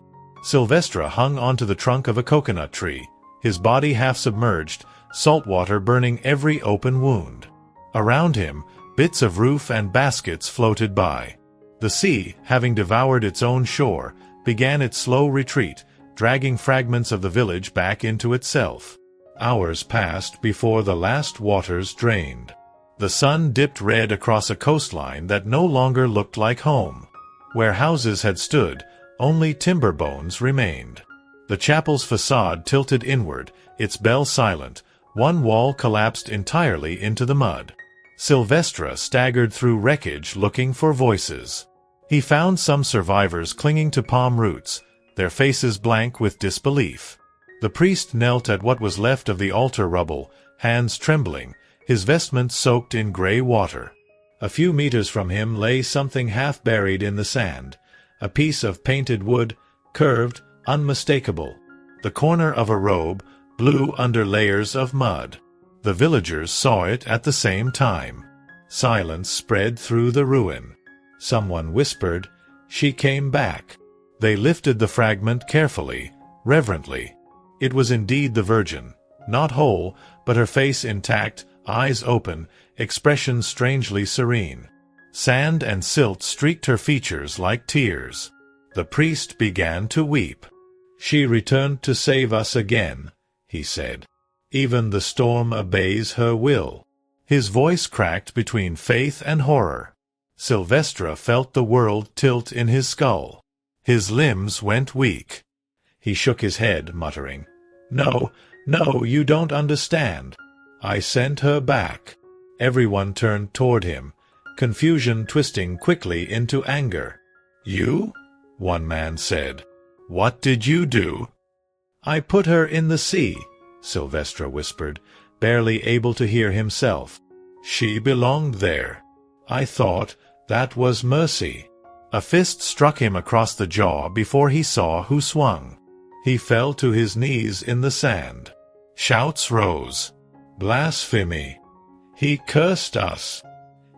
Silvestre hung onto the trunk of a coconut tree, his body half submerged, salt water burning every open wound. Around him, bits of roof and baskets floated by. The sea, having devoured its own shore, began its slow retreat, dragging fragments of the village back into itself. Hours passed before the last waters drained. The sun dipped red across a coastline that no longer looked like home. Where houses had stood, only timber bones remained. The chapel's facade tilted inward, its bell silent, one wall collapsed entirely into the mud. Silvestre staggered through wreckage looking for voices. He found some survivors clinging to palm roots, their faces blank with disbelief. The priest knelt at what was left of the altar rubble, hands trembling, his vestments soaked in grey water. A few meters from him lay something half buried in the sand, a piece of painted wood, curved, unmistakable. The corner of a robe, blue under layers of mud. The villagers saw it at the same time. Silence spread through the ruin. Someone whispered, "She came back." They lifted the fragment carefully, reverently. It was indeed the Virgin, not whole, but her face intact, eyes open, expression strangely serene. Sand and silt streaked her features like tears. The priest began to weep. "She returned to save us again," he said. "Even the storm obeys her will." His voice cracked between faith and horror. Silvestre felt the world tilt in his skull. His limbs went weak. He shook his head, muttering, "No, no, you don't understand. I sent her back." Everyone turned toward him, confusion twisting quickly into anger. "You?" one man said. "What did you do?" "I put her in the sea," Silvestre whispered, barely able to hear himself. "She belonged there. I thought that was mercy." A fist struck him across the jaw before he saw who swung. He fell to his knees in the sand. Shouts rose. "Blasphemy! He cursed us!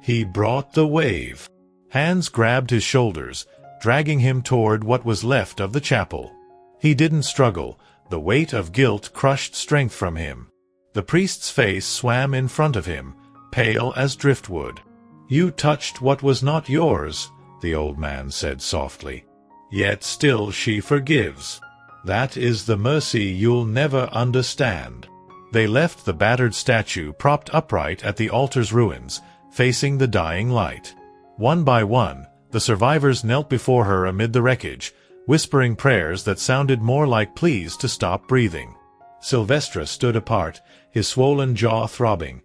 He brought the wave!" Hands grabbed his shoulders, dragging him toward what was left of the chapel. He didn't struggle. The weight of guilt crushed strength from him. The priest's face swam in front of him, pale as driftwood. "You touched what was not yours," the old man said softly. "Yet still she forgives. That is the mercy you'll never understand." They left the battered statue propped upright at the altar's ruins, facing the dying light. One by one, the survivors knelt before her amid the wreckage, whispering prayers that sounded more like pleas to stop breathing. Silvestre stood apart, his swollen jaw throbbing,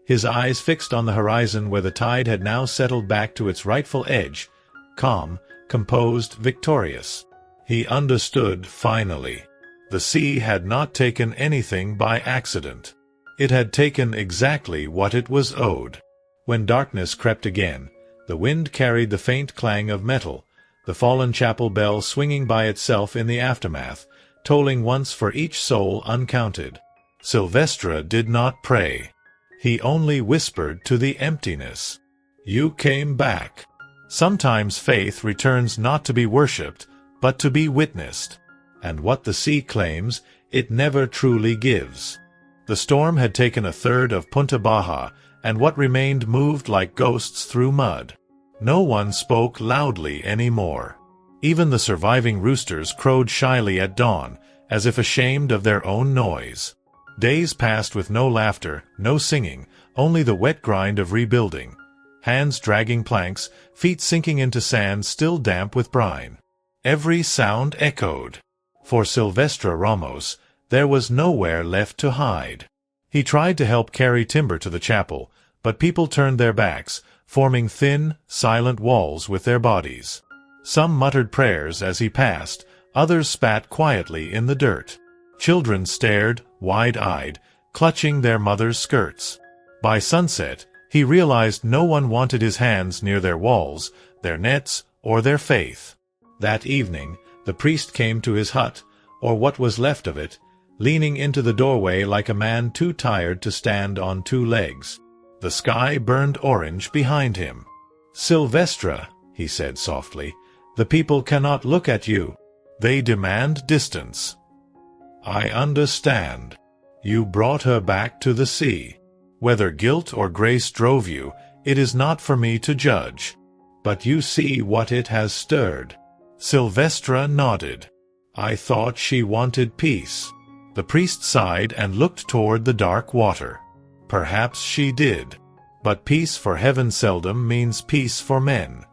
his eyes fixed on the horizon where the tide had now settled back to its rightful edge, calm, composed, victorious. He understood finally. The sea had not taken anything by accident. It had taken exactly what it was owed. When darkness crept again, the wind carried the faint clang of metal, the fallen chapel bell swinging by itself in the aftermath, tolling once for each soul uncounted. Silvestre did not pray. He only whispered to the emptiness, "You came back." Sometimes faith returns not to be worshipped, but to be witnessed. And what the sea claims, it never truly gives. The storm had taken a third of Punta Baja, and what remained moved like ghosts through mud. No one spoke loudly anymore. Even the surviving roosters crowed shyly at dawn, as if ashamed of their own noise. Days passed with no laughter, no singing, only the wet grind of rebuilding. Hands dragging planks, feet sinking into sand still damp with brine. Every sound echoed. For Silvestre Ramos, there was nowhere left to hide. He tried to help carry timber to the chapel, but people turned their backs, forming thin, silent walls with their bodies. Some muttered prayers as he passed, others spat quietly in the dirt. Children stared, wide-eyed, clutching their mothers' skirts. By sunset, he realized no one wanted his hands near their walls, their nets, or their faith. That evening, the priest came to his hut, or what was left of it, leaning into the doorway like a man too tired to stand on two legs. The sky burned orange behind him. "Silvestre," he said softly, "the people cannot look at you. They demand distance." "I understand. You brought her back to the sea. Whether guilt or grace drove you, it is not for me to judge. But you see what it has stirred." Silvestre nodded. "I thought she wanted peace." The priest sighed and looked toward the dark water. "Perhaps she did. But peace for heaven seldom means peace for men."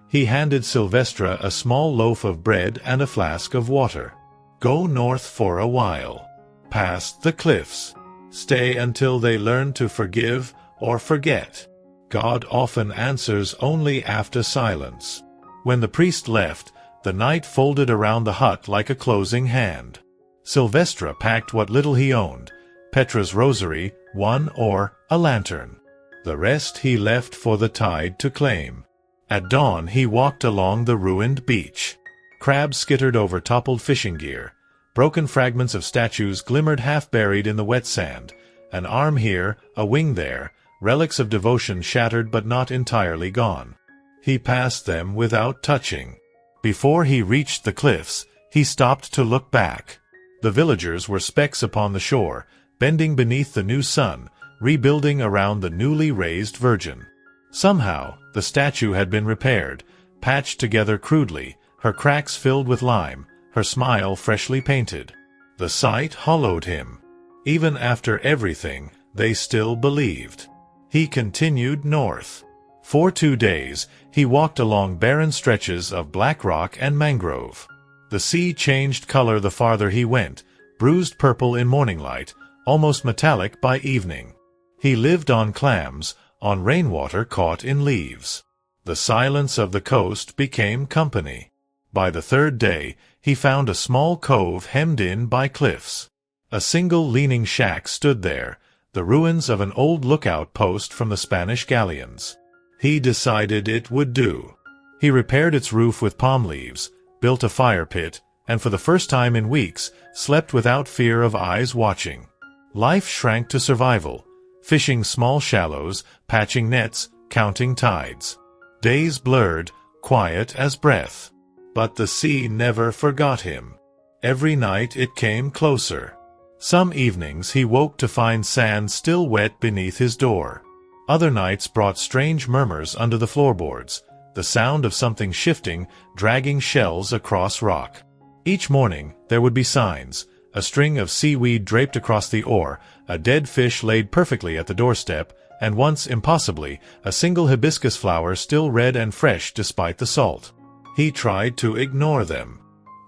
He handed Silvestre a small loaf of bread and a flask of water. "Go north for a while. Past the cliffs. Stay until they learn to forgive or forget. God often answers only after silence." When the priest left, the night folded around the hut like a closing hand. Silvestre packed what little he owned, Petra's rosary, one or a lantern. The rest he left for the tide to claim. At dawn he walked along the ruined beach. Crabs skittered over toppled fishing gear. Broken fragments of statues glimmered half-buried in the wet sand. An arm here, a wing there, relics of devotion shattered but not entirely gone. He passed them without touching. Before he reached the cliffs, he stopped to look back. The villagers were specks upon the shore, bending beneath the new sun, rebuilding around the newly raised Virgin. Somehow, the statue had been repaired, patched together crudely, her cracks filled with lime, her smile freshly painted. The sight hollowed him. Even after everything, they still believed. He continued north. For 2 days, he walked along barren stretches of black rock and mangrove. The sea changed color the farther he went, bruised purple in morning light, almost metallic by evening. He lived on clams, on rainwater caught in leaves. The silence of the coast became company. By the 3rd day, he found a small cove hemmed in by cliffs. A single leaning shack stood there, the ruins of an old lookout post from the Spanish galleons. He decided it would do. He repaired its roof with palm leaves, built a fire pit, and for the first time in weeks, slept without fear of eyes watching. Life shrank to survival, fishing small shallows, patching nets, counting tides. Days blurred, quiet as breath. But the sea never forgot him. Every night it came closer. Some evenings he woke to find sand still wet beneath his door. Other nights brought strange murmurs under the floorboards, the sound of something shifting, dragging shells across rock. Each morning there would be signs, a string of seaweed draped across the oar, a dead fish laid perfectly at the doorstep, and once, impossibly, a single hibiscus flower still red and fresh despite the salt. He tried to ignore them.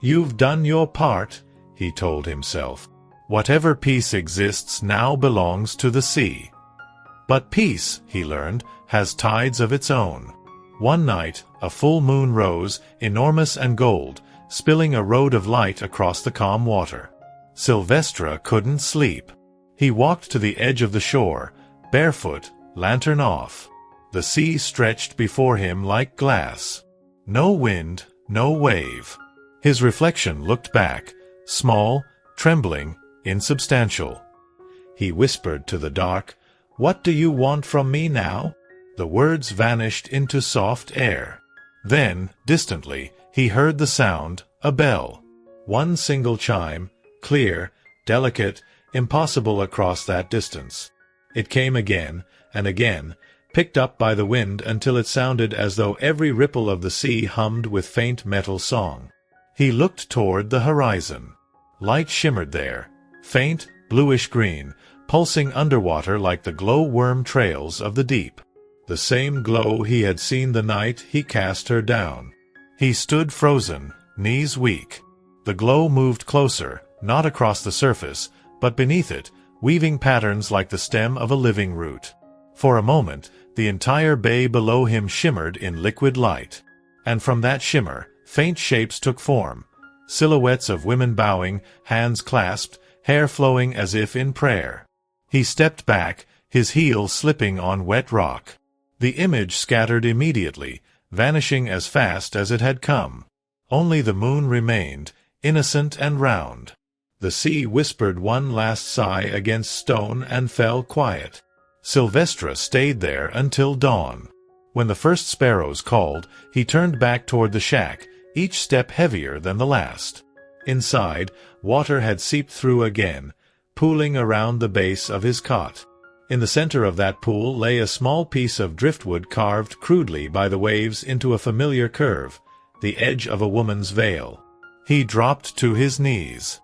"You've done your part," he told himself. "Whatever peace exists now belongs to the sea." But peace, he learned, has tides of its own. One night, a full moon rose, enormous and gold, spilling a road of light across the calm water. Silvestre couldn't sleep. He walked to the edge of the shore, barefoot, lantern off. The sea stretched before him like glass. No wind, no wave. His reflection looked back, small, trembling, insubstantial. He whispered to the dark, "What do you want from me now?" The words vanished into soft air. Then, distantly, he heard the sound, a bell. One single chime, clear, delicate, impossible across that distance. It came again, and again, picked up by the wind until it sounded as though every ripple of the sea hummed with faint metal song. He looked toward the horizon. Light shimmered there, faint, bluish-green, pulsing underwater like the glow-worm trails of the deep. The same glow he had seen the night he cast her down. He stood frozen, knees weak. The glow moved closer, not across the surface, but beneath it, weaving patterns like the stem of a living root. For a moment, the entire bay below him shimmered in liquid light. And from that shimmer, faint shapes took form. Silhouettes of women bowing, hands clasped, hair flowing as if in prayer. He stepped back, his heel slipping on wet rock. The image scattered immediately, vanishing as fast as it had come. Only the moon remained, innocent and round. The sea whispered one last sigh against stone and fell quiet. Silvestre stayed there until dawn. When the first sparrows called, he turned back toward the shack, each step heavier than the last. Inside, water had seeped through again, pooling around the base of his cot. In the center of that pool lay a small piece of driftwood carved crudely by the waves into a familiar curve, the edge of a woman's veil. He dropped to his knees.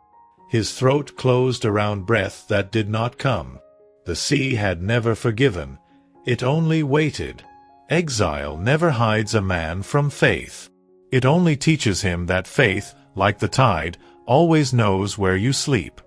His throat closed around breath that did not come. The sea had never forgiven. It only waited. Exile never hides a man from faith. It only teaches him that faith, like the tide, always knows where you sleep.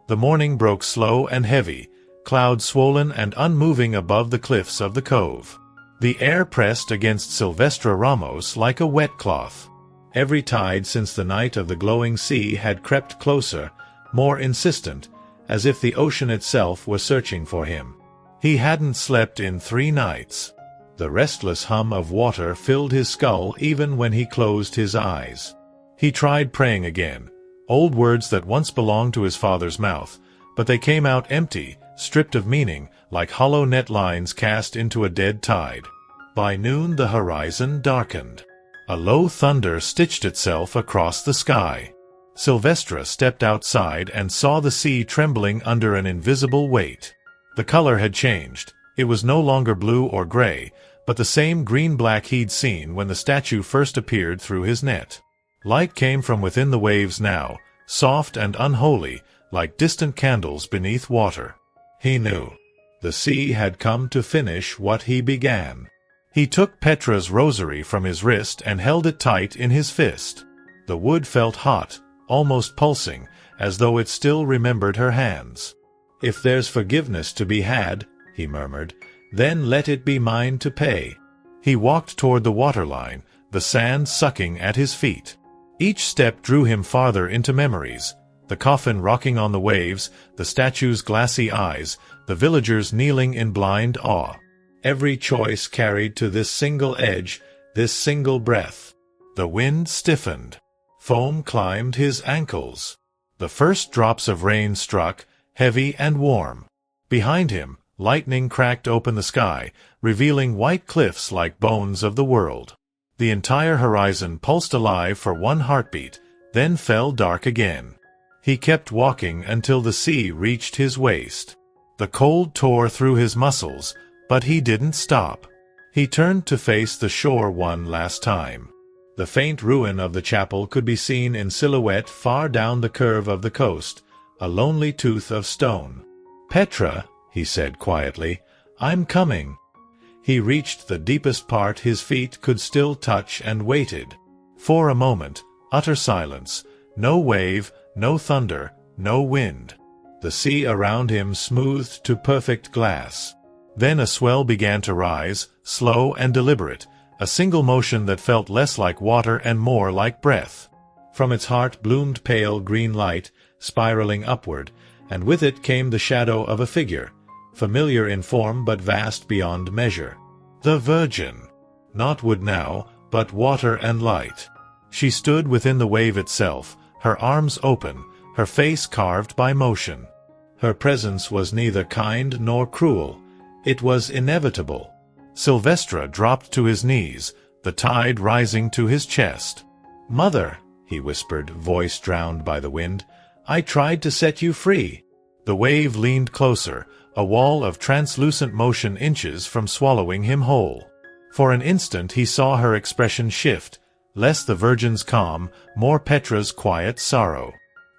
The morning broke slow and heavy, clouds swollen and unmoving above the cliffs of the cove. The air pressed against Silvestre Ramos like a wet cloth. Every tide since the night of the glowing sea had crept closer, more insistent, as if the ocean itself were searching for him. He hadn't slept in 3 nights. The restless hum of water filled his skull even when he closed his eyes. He tried praying again, old words that once belonged to his father's mouth, but they came out empty, stripped of meaning, like hollow net lines cast into a dead tide. By noon the horizon darkened. A low thunder stitched itself across the sky. Silvestre stepped outside and saw the sea trembling under an invisible weight. The color had changed. It was no longer blue or gray, but the same green-black he'd seen when the statue first appeared through his net. Light came from within the waves now, soft and unholy, like distant candles beneath water. He knew. The sea had come to finish what he began. He took Petra's rosary from his wrist and held it tight in his fist. The wood felt hot, almost pulsing, as though it still remembered her hands. "If there's forgiveness to be had," he murmured, "then let it be mine to pay." He walked toward the waterline, the sand sucking at his feet. Each step drew him farther into memories, the coffin rocking on the waves, the statue's glassy eyes, the villagers kneeling in blind awe. Every choice carried to this single edge, this single breath. The wind stiffened. Foam climbed his ankles. The first drops of rain struck, heavy and warm. Behind him, lightning cracked open the sky, revealing white cliffs like bones of the world. The entire horizon pulsed alive for one heartbeat, then fell dark again. He kept walking until the sea reached his waist. The cold tore through his muscles, but he didn't stop. He turned to face the shore one last time. The faint ruin of the chapel could be seen in silhouette far down the curve of the coast, a lonely tooth of stone. "Petra," he said quietly, "I'm coming." He reached the deepest part his feet could still touch and waited. For a moment, utter silence, no wave, no thunder, no wind. The sea around him smoothed to perfect glass. Then a swell began to rise, slow and deliberate, a single motion that felt less like water and more like breath. From its heart bloomed pale green light, spiraling upward, and with it came the shadow of a figure, familiar in form but vast beyond measure. The Virgin. Not wood now, but water and light. She stood within the wave itself, her arms open, her face carved by motion. Her presence was neither kind nor cruel. It was inevitable. Silvestre dropped to his knees, the tide rising to his chest. "Mother," he whispered, voice drowned by the wind, "I tried to set you free." The wave leaned closer, a wall of translucent motion inches from swallowing him whole. For an instant he saw her expression shift, less the Virgin's calm, more Petra's quiet sorrow.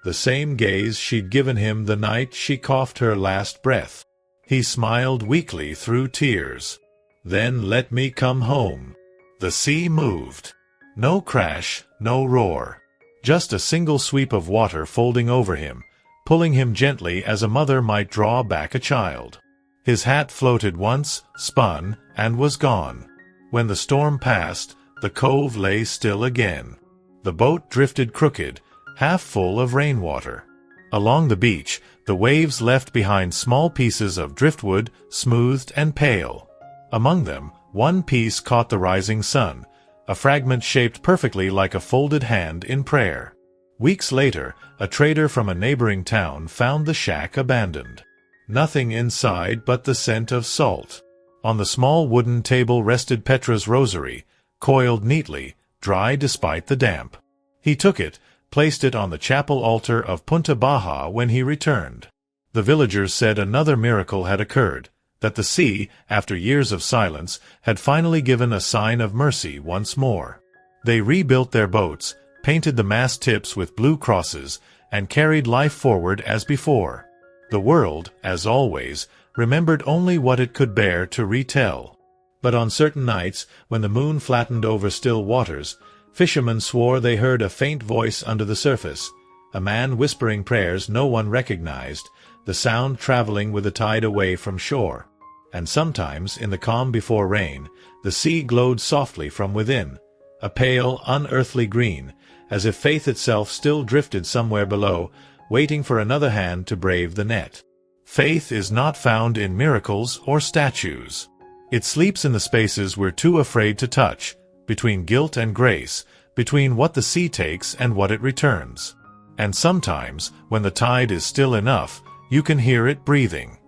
The same gaze she'd given him the night she coughed her last breath. He smiled weakly through tears. "Then let me come home." The sea moved. No crash, no roar. Just a single sweep of water folding over him, pulling him gently as a mother might draw back a child. His hat floated once, spun, and was gone. When the storm passed, the cove lay still again. The boat drifted crooked, half full of rainwater. Along the beach, the waves left behind small pieces of driftwood, smoothed and pale. Among them, one piece caught the rising sun, a fragment shaped perfectly like a folded hand in prayer. Weeks later, a trader from a neighboring town found the shack abandoned. Nothing inside but the scent of salt. On the small wooden table rested Petra's rosary, coiled neatly, dry despite the damp. He took it, placed it on the chapel altar of Punta Baja when he returned. The villagers said another miracle had occurred, that the sea, after years of silence, had finally given a sign of mercy once more. They rebuilt their boats, painted the mast tips with blue crosses, and carried life forward as before. The world, as always, remembered only what it could bear to retell. But on certain nights, when the moon flattened over still waters, fishermen swore they heard a faint voice under the surface, a man whispering prayers no one recognized, the sound traveling with the tide away from shore. And sometimes, in the calm before rain, the sea glowed softly from within, a pale, unearthly green, as if faith itself still drifted somewhere below, waiting for another hand to brave the net. Faith is not found in miracles or statues. It sleeps in the spaces we're too afraid to touch, between guilt and grace, between what the sea takes and what it returns. And sometimes, when the tide is still enough, you can hear it breathing.